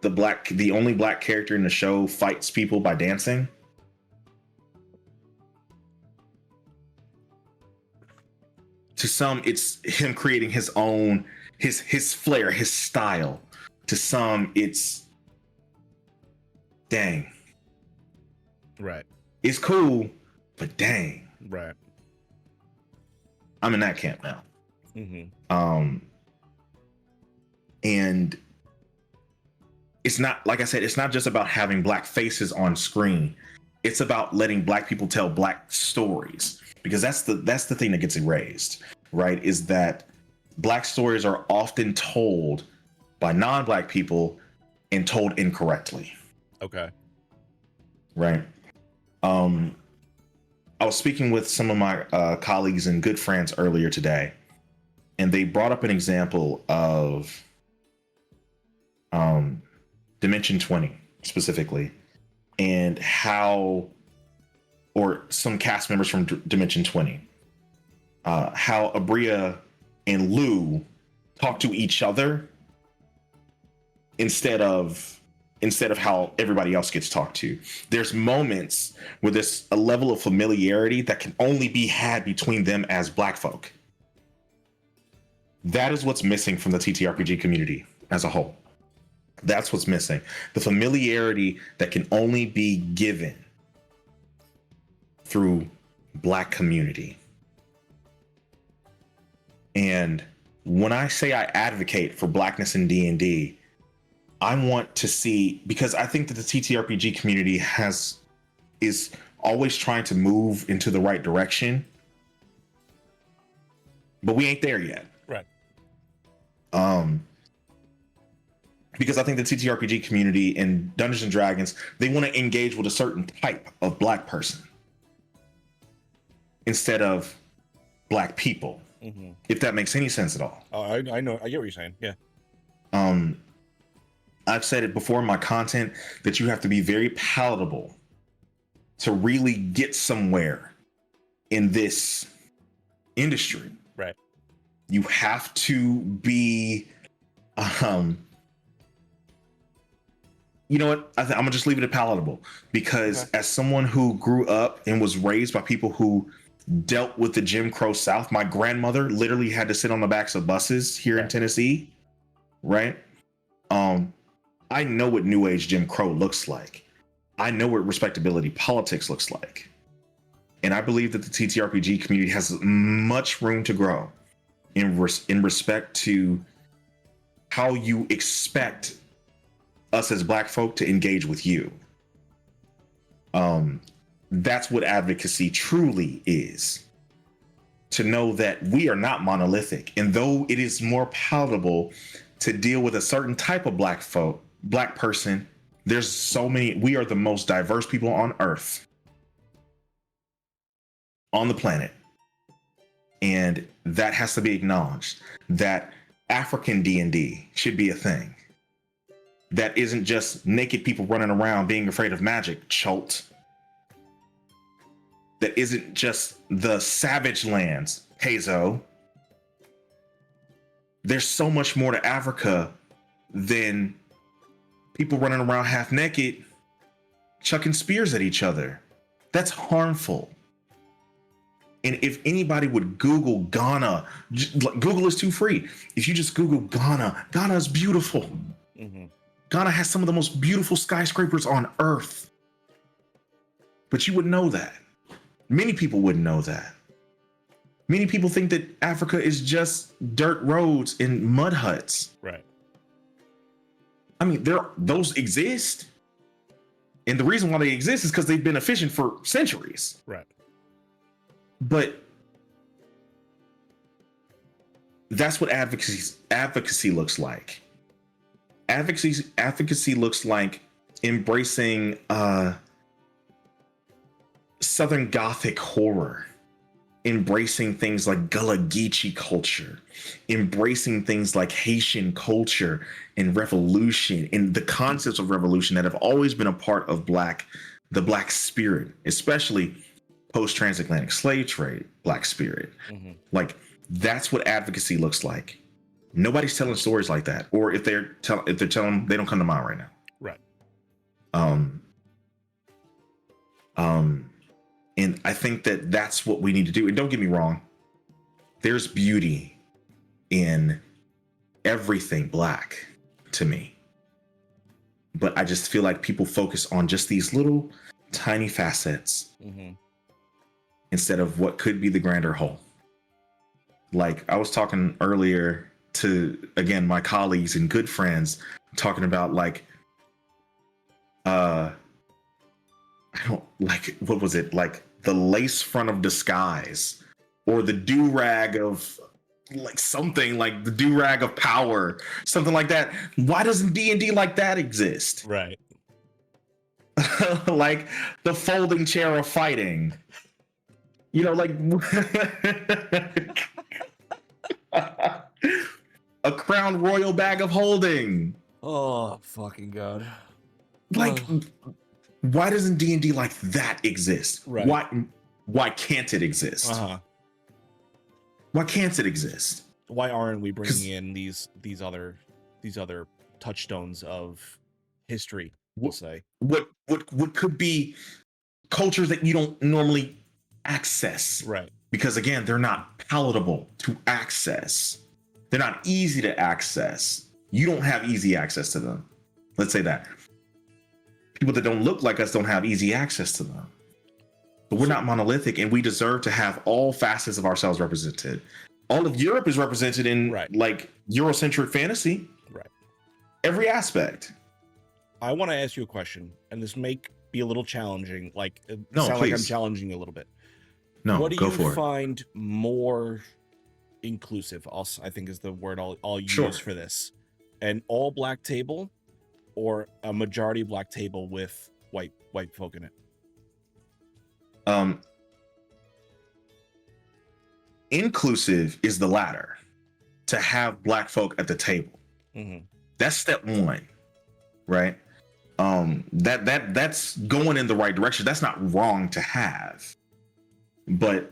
the only Black character in the show fights people by dancing. To some, it's him creating his own, his flair, his style. To some, it's dang. Right. It's cool, but dang. Right. I'm in that camp now. Mm-hmm. And it's not, like I said, it's not just about having Black faces on screen. It's about letting Black people tell Black stories, because that's the thing that gets erased, right? Is that Black stories are often told by non-Black people and told incorrectly. Okay. Right. I was speaking with some of my colleagues and good friends earlier today, and they brought up an example of Dimension 20 specifically, and how, or some cast members from Dimension 20, how Abria and Lou talk to each other instead of how everybody else gets talked to. There's moments where there's a level of familiarity that can only be had between them as Black folk. That is what's missing from the TTRPG community as a whole. That's what's missing. The familiarity that can only be given through Black community. And when I say I advocate for Blackness in D&D, I want to see, because I think that the TTRPG community is always trying to move into the right direction, but we ain't there yet. Right. Because I think the TTRPG community and Dungeons and Dragons, they want to engage with a certain type of Black person instead of Black people, if that makes any sense at all. Oh, I know. I get what you're saying. Yeah. I've said it before in my content that you have to be very palatable to really get somewhere in this industry. Right. You have to be, you know what? I'm gonna just leave it at palatable, because as someone who grew up and was raised by people who dealt with the Jim Crow South, my grandmother literally had to sit on the backs of buses here in Tennessee. Right. I know what New Age Jim Crow looks like. I know what respectability politics looks like. And I believe that the TTRPG community has much room to grow in respect to how you expect us as Black folk to engage with you. That's what advocacy truly is. To know that we are not monolithic. And though it is more palatable to deal with a certain type of Black person, there's so many. We are the most diverse people on Earth, on the planet, and that has to be acknowledged. That African D&D should be a thing. That isn't just naked people running around being afraid of magic, Cholt. That isn't just the Savage Lands, Hazo. there's so much more to Africa than people running around half naked, chucking spears at each other. That's harmful. And if anybody would Google Ghana, Google is too free. If you just Google Ghana, Ghana is beautiful. Mm-hmm. Ghana has some of the most beautiful skyscrapers on earth. But you wouldn't know that. Many people wouldn't know that. Many people think that Africa is just dirt roads and mud huts. Right. I mean, those exist. And the reason why they exist is because they've been efficient for centuries. Right. But that's what advocacy looks like. Advocacy looks like embracing Southern Gothic horror, embracing things like Gullah Geechee culture, embracing things like Haitian culture and revolution and the concepts of revolution that have always been a part of the Black spirit, especially post-transatlantic slave trade Black spirit. Mm-hmm. Like, that's what advocacy looks like. Nobody's telling stories like that, or if they're telling, they don't come to mind right now. Right. And I think that that's what we need to do. And don't get me wrong, there's beauty in everything Black to me. But I just feel like people focus on just these little tiny facets instead of what could be the grander whole. Like, I was talking earlier to, again, my colleagues and good friends, talking about like, I don't like, what was it? Like the lace front of disguise, or the do-rag of like something, like the do-rag of power, something like that. Why doesn't D&D like that exist? Right. Like the folding chair of fighting, you know, like a crown royal bag of holding. Oh, fucking God. Like, why doesn't D&D like that exist? Right. Why can't it exist? Why can't it exist? Why aren't we bringing in these other touchstones of history, we'll say? What could be cultures that you don't normally access? Right. Because again, they're not palatable to access. They're not easy to access. You don't have easy access to them. Let's say that. People that don't look like us don't have easy access to them. But we're not monolithic, and we deserve to have all facets of ourselves represented. All of Europe is represented in like Eurocentric fantasy. Right. Every aspect. I want to ask you a question, and this may be a little challenging. Like, no, sound please. like I'm challenging you a little bit. No, what do go you for find more inclusive? I think is the word I'll use for this. An all Black table, or a majority Black table with white folk in it? Inclusive is the latter. To have Black folk at the table. That's step one, right? That's going in the right direction. That's not wrong to have. But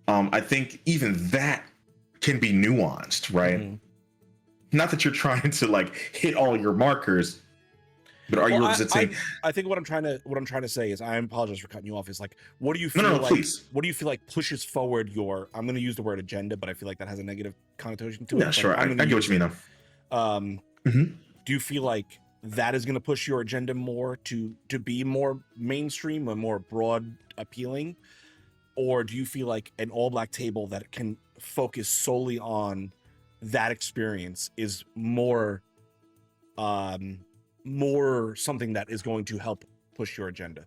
I think even that can be nuanced, right? Not that you're trying to like hit all your markers, but are you representing? I think what I'm trying to say is, I apologize for cutting you off. Is like, what do you feel like? Please. What do you feel like pushes forward your? I'm going to use the word agenda, but I feel like that has a negative connotation to it. Yeah, sure. I get what you mean though. Do you feel like that is going to push your agenda more to be more mainstream or more broad appealing, or do you feel like an all Black table that can focus solely on that experience is more something that is going to help push your agenda?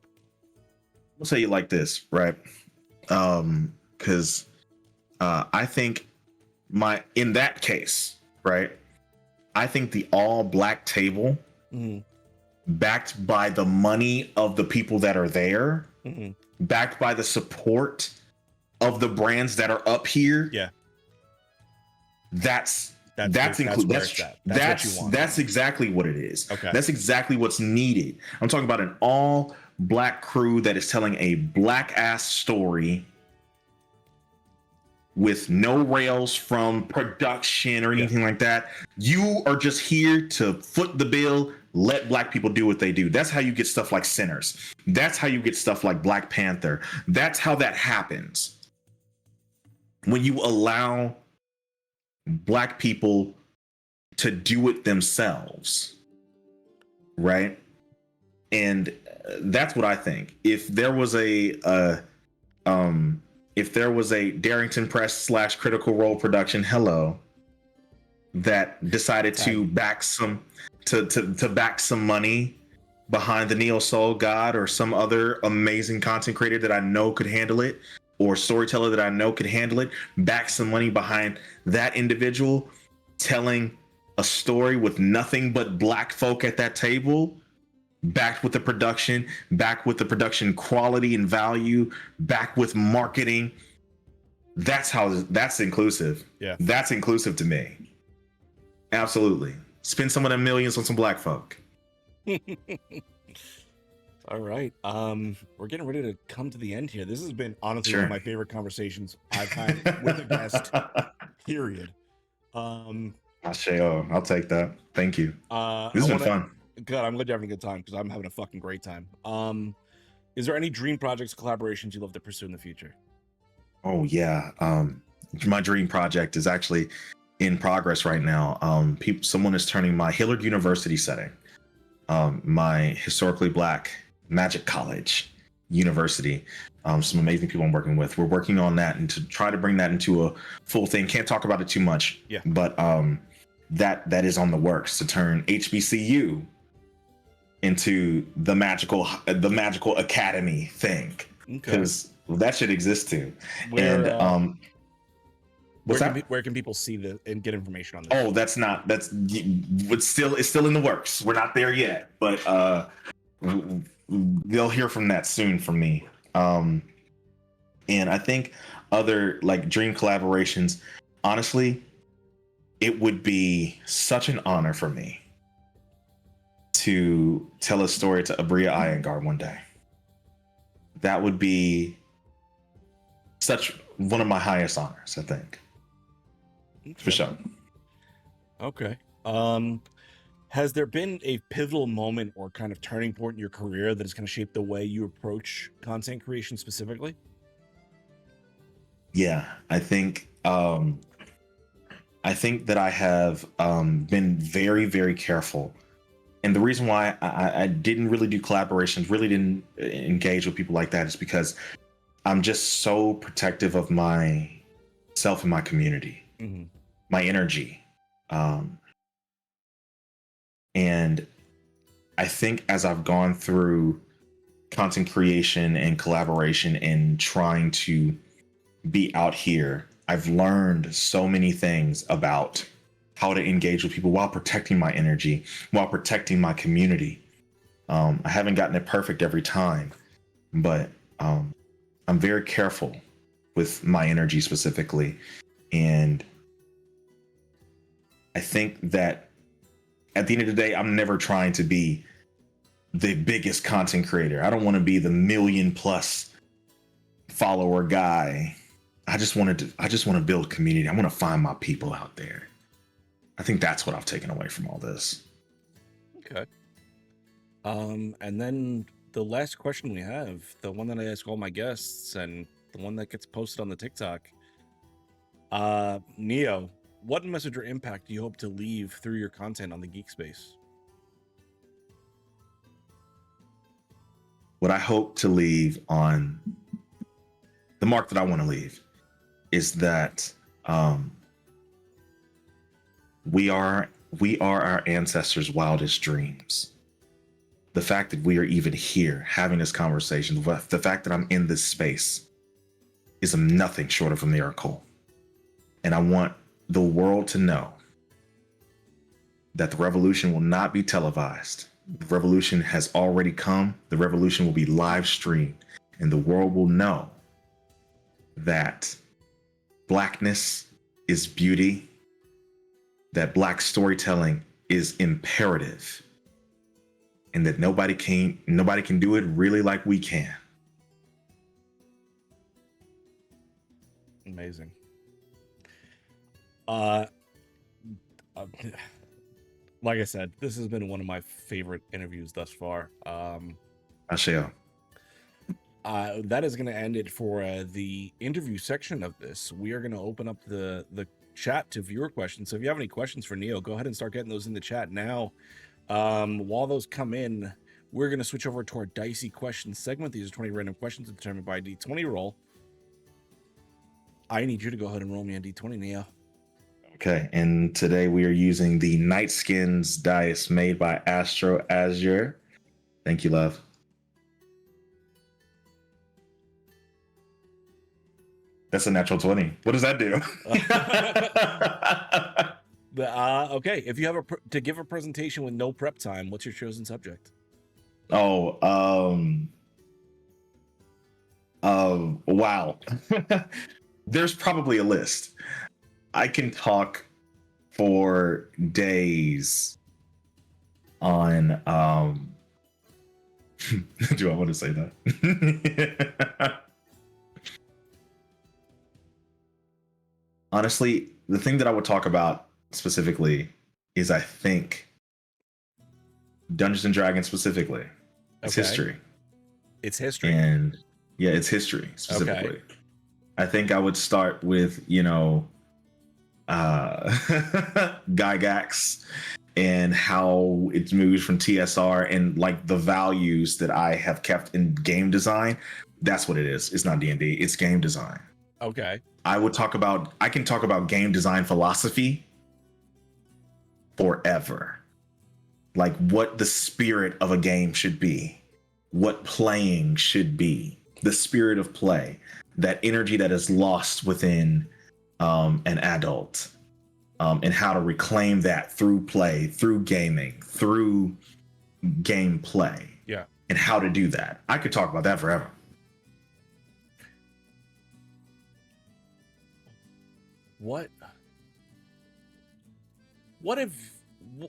I'll say it like this, right? Because I think in that case, right, I think the all Black table, backed by the money of the people that are there, backed by the support of the brands that are up here, that's exactly what it is. Okay. That's exactly what's needed. I'm talking about an all Black crew that is telling a Black ass story with no rails from production or anything like that. You are just here to foot the bill, let Black people do what they do. That's how you get stuff like Sinners. That's how you get stuff like Black Panther. That's how that happens. When you allow Black people to do it themselves, right? And that's what I think. If there was a Darrington Press / Critical Role production, that decided to back some back some money behind the NeoSoulGod or some other amazing content creator that I know could handle it, or storyteller that I know could handle it, back some money behind that individual telling a story with nothing but Black folk at that table, backed with the production, backed with the production quality and value, backed with marketing. That's inclusive. Yeah. That's inclusive to me. Absolutely. Spend some of them millions on some Black folk. All right. We're getting ready to come to the end here. This has been honestly one of my favorite conversations I've had with a guest, period. I'll take that. Thank you. This has been fun. God, I'm glad you're having a good time because I'm having a fucking great time. Is there any dream projects, collaborations you'd love to pursue in the future? Oh yeah. My dream project is actually in progress right now. Someone is turning my Hillard University setting, my historically Black Magic College University. Some amazing people I'm working with. We're working on that and to try to bring that into a full thing. Can't talk about it too much. Yeah. But that is on the works to turn HBCU into the magical academy thing, because that should exist too. Where can people see and get information on this? Oh, it's still in the works. We're not there yet, but they'll hear from that soon from me. And I think other like dream collaborations, honestly, it would be such an honor for me to tell a story to Abria Iyengar one day. That would be such one of my highest honors, I think. Okay. For sure. Okay. Has there been a pivotal moment or kind of turning point in your career that has kind of shaped the way you approach content creation specifically? Yeah, I think that I have been very, very careful. And the reason why I didn't really do collaborations, really didn't engage with people like that, is because I'm just so protective of myself and my community, my energy. And I think as I've gone through content creation and collaboration and trying to be out here, I've learned so many things about how to engage with people while protecting my energy, while protecting my community. I haven't gotten it perfect every time, but I'm very careful with my energy specifically. And I think that at the end of the day, I'm never trying to be the biggest content creator. I don't want to be the 1 million+ follower guy. I just want to build community. I want to find my people out there. I think that's what I've taken away from all this. Okay. And then the last question we have, the one that I ask all my guests and the one that gets posted on the TikTok. Neo, what message or impact do you hope to leave through your content on the Geek Space? What I hope to leave on the mark that I want to leave is that we are our ancestors' wildest dreams. The fact that we are even here having this conversation, the fact that I'm in this space is nothing short of a miracle. And I want the world to know that the revolution will not be televised. The revolution has already come. The revolution will be live streamed, and the world will know that Blackness is beauty, that Black storytelling is imperative, and that nobody can do it really like we can. Amazing. Uh, uh, like I said, this has been one of my favorite interviews thus far. I shall. That is going to end it for the interview section of this. We are going to open up the chat to viewer questions. So if you have any questions for Neo, go ahead and start getting those in the chat now. While those come in, we're going to switch over to our dicey questions segment. These are 20 random questions determined by a D20 roll. I need you to go ahead and roll me a D20, Neo. Okay, and today we are using the Night Skins dice made by Astro Azure. Thank you, love. That's a natural 20. What does that do? Okay, if you have to give a presentation with no prep time, what's your chosen subject? Wow. There's probably a list. I can talk for days on do I want to say that? Honestly, the thing that I would talk about specifically is, I think, Dungeons and Dragons specifically. It's history. It's history. And yeah, it's history specifically. Okay. I think I would start with, Gygax and how it's moved from TSR and like the values that I have kept in game design. That's what it is. It's not D&D. It's game design. Okay. I can talk about game design philosophy forever. Like what the spirit of a game should be, what playing should be, the spirit of play, that energy that is lost within an adult, and how to reclaim that through play, through gaming, through gameplay. Yeah. And how to do that. I could talk about that forever. What if,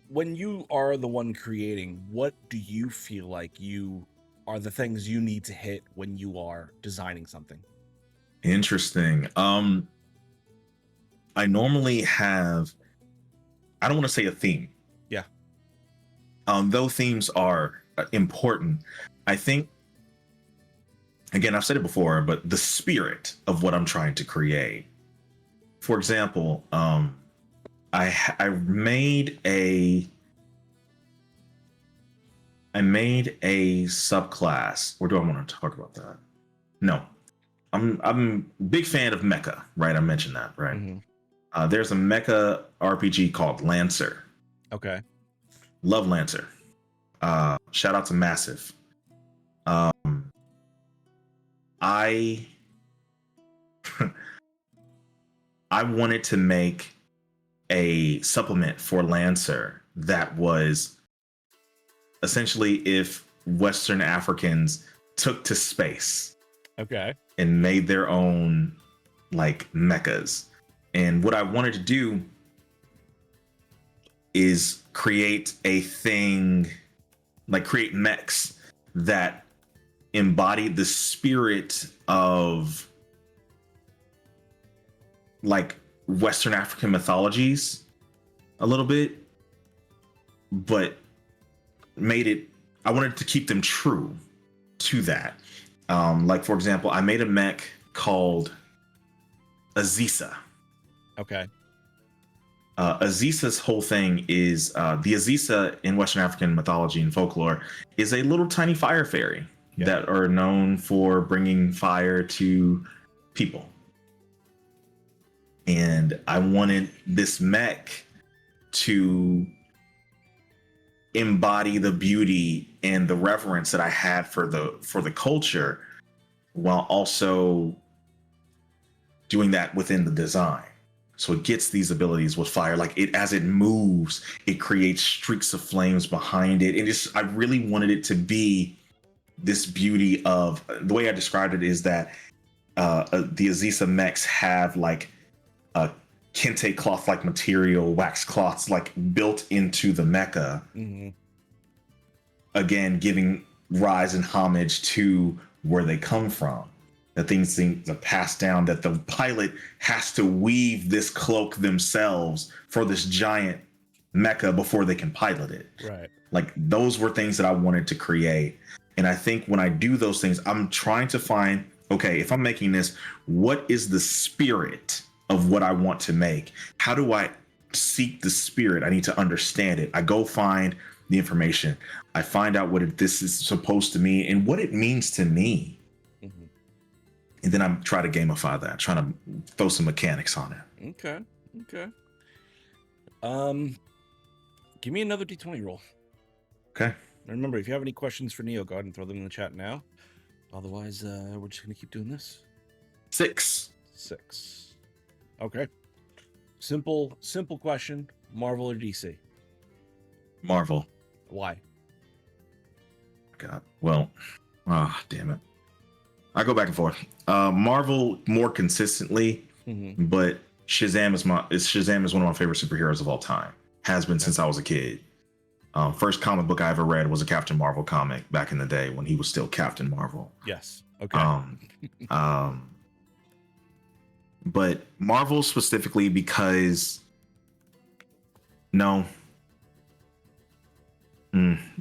when you are the one creating, what do you feel like you are the things you need to hit when you are designing something? Interesting. I normally have, I don't want to say a theme. Yeah. Though themes are important, I think, again, I've said it before, but the spirit of what I'm trying to create. For example, I made a subclass. Or do I want to talk about that? No, I'm a big fan of mecha, right? I mentioned that, right? Mm-hmm. There's a mecha RPG called Lancer. Okay. Love Lancer. Shout out to Massive. I wanted to make a supplement for Lancer that was essentially if Western Africans took to space. Okay. And made their own like mechas. And what I wanted to do is create a thing, like create mechs that embodied the spirit of like Western African mythologies a little bit, but I wanted to keep them true to that. Like, for example, I made a mech called Azisa. Okay. Azisa's whole thing is the Azisa in Western African mythology and folklore is a little tiny fire fairy that are known for bringing fire to people. And I wanted this mech to embody the beauty and the reverence that I had for the culture, while also doing that within the design. So it gets these abilities with fire, like as it moves, it creates streaks of flames behind it. And I really wanted it to be this beauty of, the way I described it is that the Azisa mechs have like a kente cloth like material, wax cloths like built into the mecha. Mm-hmm. Again, giving rise and homage to where they come from. that things are passed down, that the pilot has to weave this cloak themselves for this giant mecha before they can pilot it. Right. Like those were things that I wanted to create. And I think when I do those things, I'm trying to find, okay, if I'm making this, what is the spirit of what I want to make? How do I seek the spirit? I need to understand it. I go find the information. I find out what this is supposed to mean and what it means to me. Mm-hmm. And then I try to gamify that, trying to throw some mechanics on it. Okay. Give me another D20 roll. Okay. Remember, if you have any questions for Neo, go ahead and throw them in the chat now. Otherwise, we're just going to keep doing this. 6. Okay. Simple question. Marvel or DC? Marvel. Why? God. Well, damn it. I go back and forth. Marvel more consistently, but Shazam is one of my favorite superheroes of all time. Has been since I was a kid. First comic book I ever read was a Captain Marvel comic back in the day when he was still Captain Marvel. Yes. Okay. But Marvel specifically because no,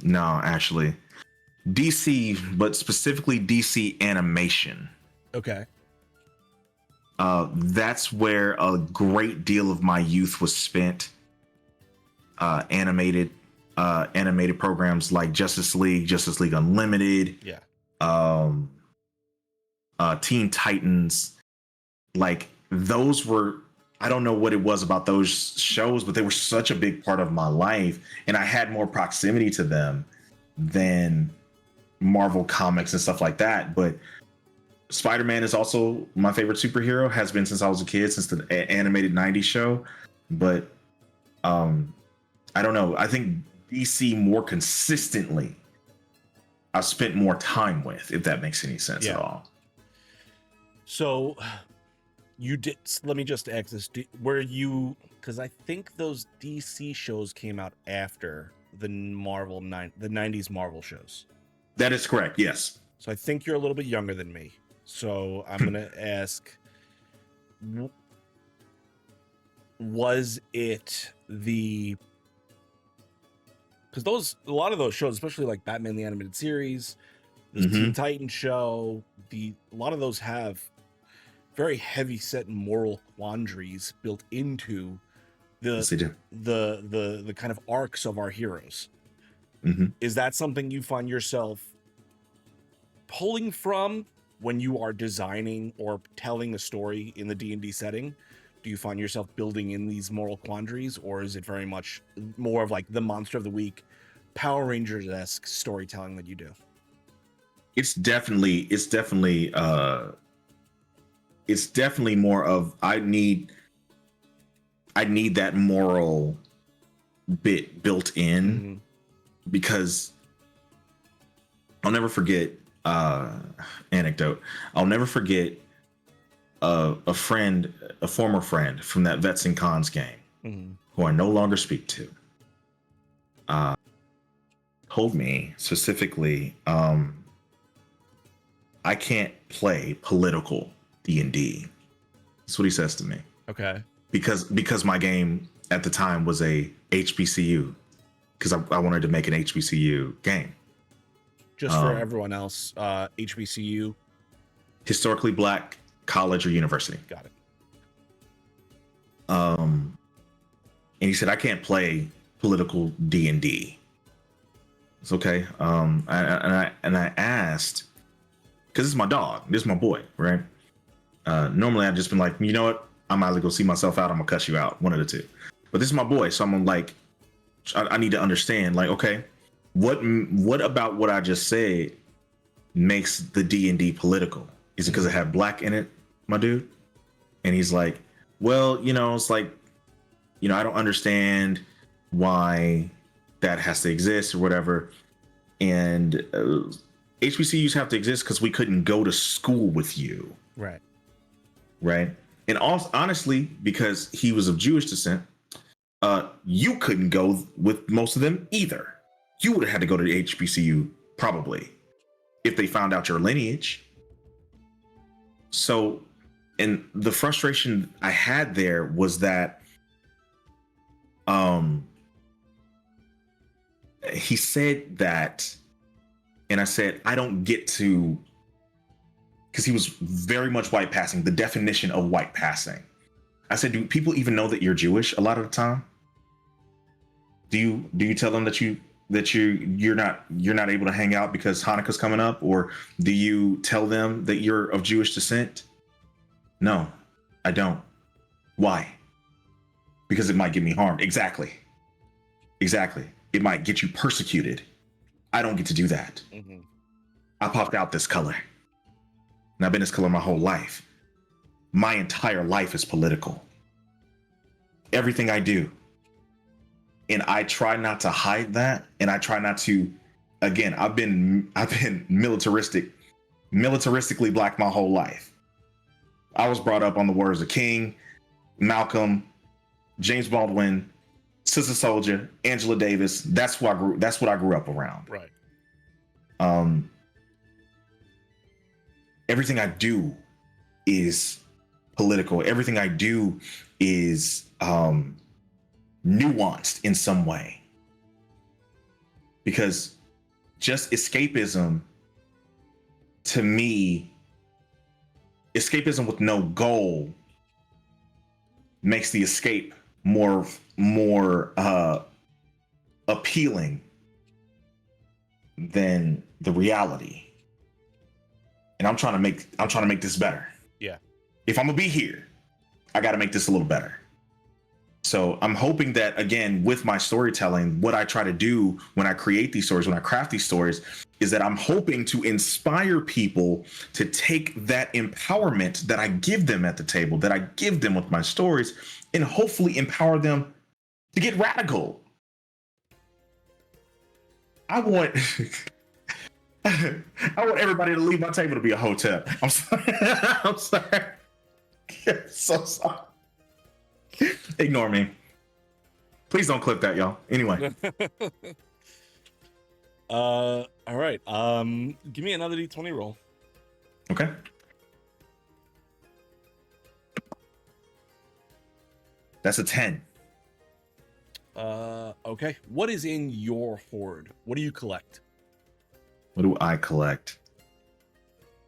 actually DC, but specifically DC animation. Okay. That's where a great deal of my youth was spent. Animated programs like Justice League Unlimited, Teen Titans, like those were, I don't know what it was about those shows, but they were such a big part of my life, and I had more proximity to them than Marvel comics and stuff like that. But Spider-Man is also my favorite superhero, has been since I was a kid, since the animated 90s show. But I don't know. I think DC more consistently I've spent more time with, if that makes any sense at all. So you did, let me just ask this. Were you, because I think those DC shows came out after the 90s Marvel shows. That is correct, yes. So I think you're a little bit younger than me. So I'm going to ask, was it the, because a lot of those shows, especially like Batman the Animated Series, the Teen Titans show, a lot of those have very heavy set moral quandaries built into the kind of arcs of our heroes. Is that something you find yourself pulling from when you are designing or telling a story in the D&D setting? Do you find yourself building in these moral quandaries, or is it very much more of like the monster of the week, Power Rangers-esque storytelling that you do? It's definitely more of, I need that moral bit built in, because I'll never forget anecdote. I'll never forget a former friend from that Vets and Cons game, who I no longer speak to, told me specifically, I can't play political D&D. That's what he says to me. Okay. Because my game at the time was a HBCU, because I wanted to make an HBCU game. Just for everyone else, HBCU, historically black college or university. Got it. And he said, I can't play political D&D. It's okay. And I asked, because this is my dog, this is my boy, right? Normally I'd just been like, you know what? I'm either gonna see myself out, I'm gonna cuss you out, one of the two. But this is my boy, so I'm like, I need to understand, like, okay, what about what I just said makes the D&D political? Is it because it had black in it, my dude? And he's like, well, it's like, I don't understand why that has to exist or whatever. And HBCUs have to exist because we couldn't go to school with you. Right. And also, honestly, because he was of Jewish descent, you couldn't go with most of them either. You would have had to go to the HBCU probably if they found out your lineage. So, and the frustration I had there was that he said that, and I said, I don't get to, because he was very much white passing, the definition of white passing. I said, do people even know that you're Jewish a lot of the time? Do you tell them that you're not able to hang out because Hanukkah's coming up, or do you tell them that you're of Jewish descent? No, I don't. Why? Because it might get me harmed. Exactly. It might get you persecuted. I don't get to do that. Mm-hmm. I popped out this color, and I've been this color my whole life. My entire life is political. Everything I do. And I try not to hide that. And I try not to, again, I've been militaristically black my whole life. I was brought up on the words of King, Malcolm, James Baldwin, Sister Soldier, Angela Davis. That's what I grew up around. Right. Everything I do is political. Everything I do is nuanced in some way, because just escapism, to me, escapism with no goal makes the escape more appealing than the reality. And I'm trying to make this better. Yeah. If I'm gonna be here, I got to make this a little better. So I'm hoping that, again, with my storytelling, what I try to do when I create these stories, when I craft these stories, is that I'm hoping to inspire people to take that empowerment that I give them at the table, that I give them with my stories, and hopefully empower them to get radical. I want everybody to leave my table to be a hotel. I'm sorry. I'm sorry. So sorry. Ignore me. Please don't clip that, y'all. Anyway. All right. Give me another D20 roll. Okay. That's a 10. Okay. What is in your hoard? What do you collect? What do I collect?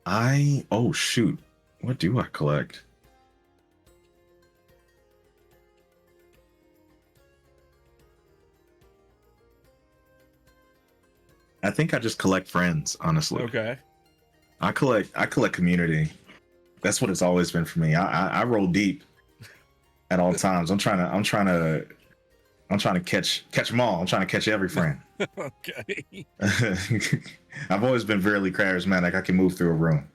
Oh shoot. What do I collect? I think I just collect friends, honestly. Okay. I collect community. That's what it's always been for me. I roll deep at all times. I'm trying to catch them all. I'm trying to catch every friend. Okay. I've always been very charismatic. I can move through a room,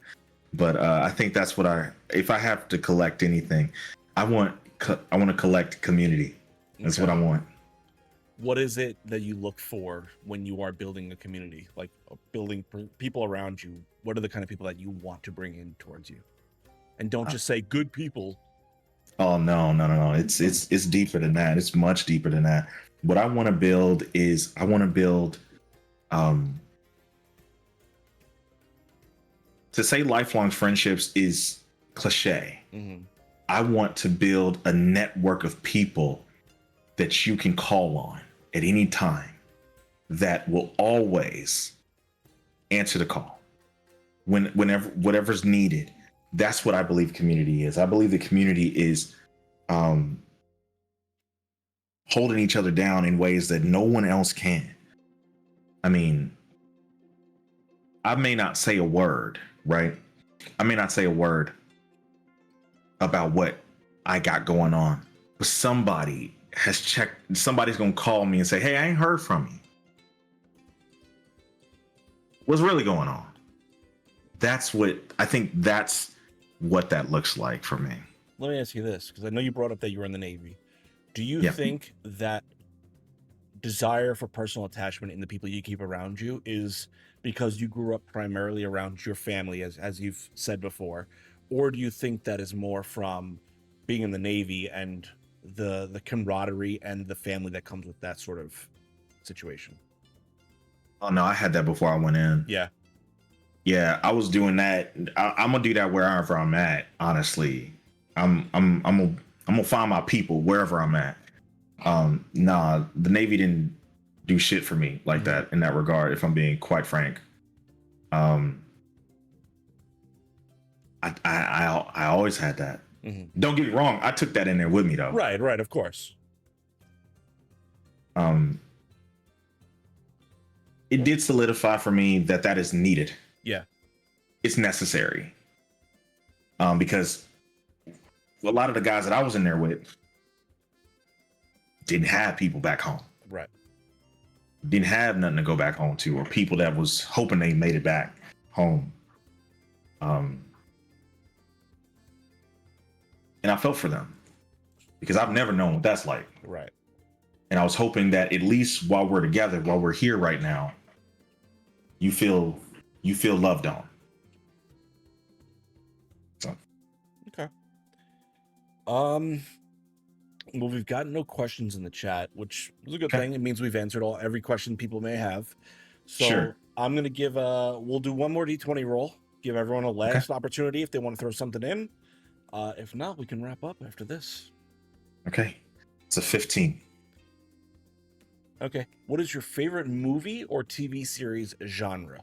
but I think that's what if I have to collect anything, I want to collect community. That's what I want. What is it that you look for when you are building a community, like building people around you? What are the kind of people that you want to bring in towards you? And don't just say good people. Oh, no. It's deeper than that. It's much deeper than that. What I want to build is to say lifelong friendships is cliche. Mm-hmm. I want to build a network of people that you can call on at any time that will always answer the call whenever whatever's needed. That's what I believe community is. I believe the community is holding each other down in ways that no one else can. I mean, I may not say a word, right? I may not say a word about what I got going on, but somebody has checked. Somebody's gonna call me and say, "Hey, I ain't heard from you. What's really going on?" That's what I think. That's what that looks like for me. Let me ask you this, because I know you brought up that you were in the Navy. Do you think that desire for personal attachment in the people you keep around you is because you grew up primarily around your family, as you've said before, or do you think that is more from being in the Navy and the camaraderie and the family that comes with that sort of situation? Oh no, I had that before I went in. Yeah. Yeah, I was doing that. I'm gonna do that wherever I'm at. Honestly, I'm gonna find my people wherever I'm at. Nah, the Navy didn't do shit for me like that in that regard. If I'm being quite frank, um, I always had that. Don't get me wrong. I took that in there with me though. Right, right, of course. It did solidify for me that that is needed. Yeah. It's necessary. Because a lot of the guys that I was in there with didn't have people back home. Right. Didn't have nothing to go back home to, or people that was hoping they made it back home. And I felt for them because I've never known what that's like. Right. And I was hoping that at least while we're together, while we're here right now, you feel loved on. So. Okay. Well, we've got no questions in the chat, which is a good thing. It means we've answered every question people may have. So sure. I'm gonna give we'll do one more D20 roll. Give everyone a last opportunity if they want to throw something in. If not, we can wrap up after this. Okay. It's a 15. Okay. What is your favorite movie or TV series genre?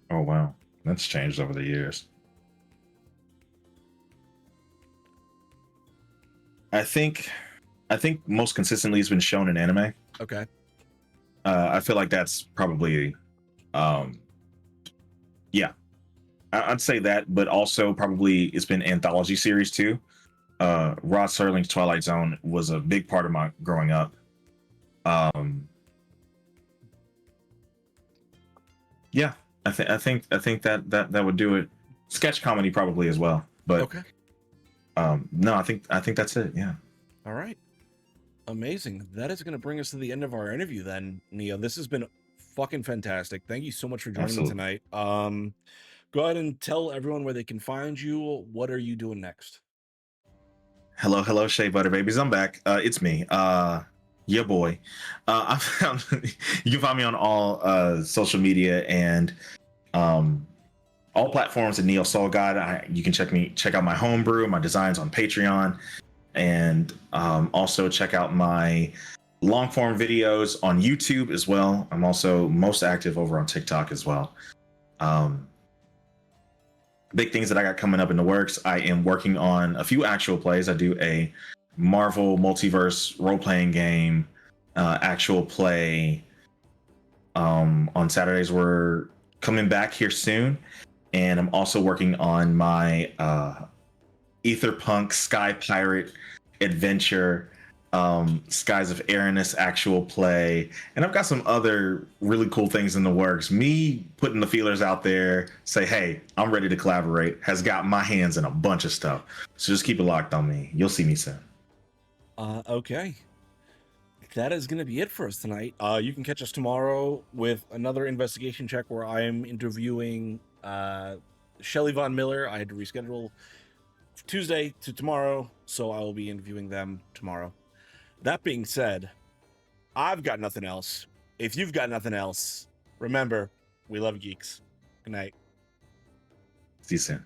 Oh wow, that's changed over the years. I think most consistently it's been shown in anime. Okay. I feel like that's probably, yeah, I'd say that, but also probably it's been anthology series too. Rod Serling's Twilight Zone was a big part of my growing up. Yeah, I think that would do it. Sketch comedy probably as well, but okay. No, I think that's it. Yeah. All right. Amazing. That is going to bring us to the end of our interview then, Neo. This has been fucking fantastic. Thank you so much for joining me tonight. Go ahead and tell everyone where they can find you. What are you doing next? Hello, Shea Butter Babies. I'm back. It's me. Yeah, boy. I found you can find me on all social media and all platforms at NeoSoulGod. You can check out my homebrew, my designs on Patreon, and also check out my long form videos on YouTube as well. I'm also most active over on TikTok as well. Big things that I got coming up in the works. I am working on a few actual plays. I do a Marvel multiverse role-playing game, actual play on Saturdays. We're coming back here soon. And I'm also working on my Etherpunk Sky Pirate adventure, Skies of Aranis actual play. And I've got some other really cool things in the works. Me putting the feelers out there, say, hey, I'm ready to collaborate, has got my hands in a bunch of stuff. So just keep it locked on me. You'll see me soon. Okay. That is going to be it for us tonight. You can catch us tomorrow with another investigation check where I am interviewing Shelley Von Miller. I had to reschedule Tuesday to tomorrow, so I will be interviewing them tomorrow. That being said, I've got nothing else. If you've got nothing else, remember, we love geeks. Good night. See you soon.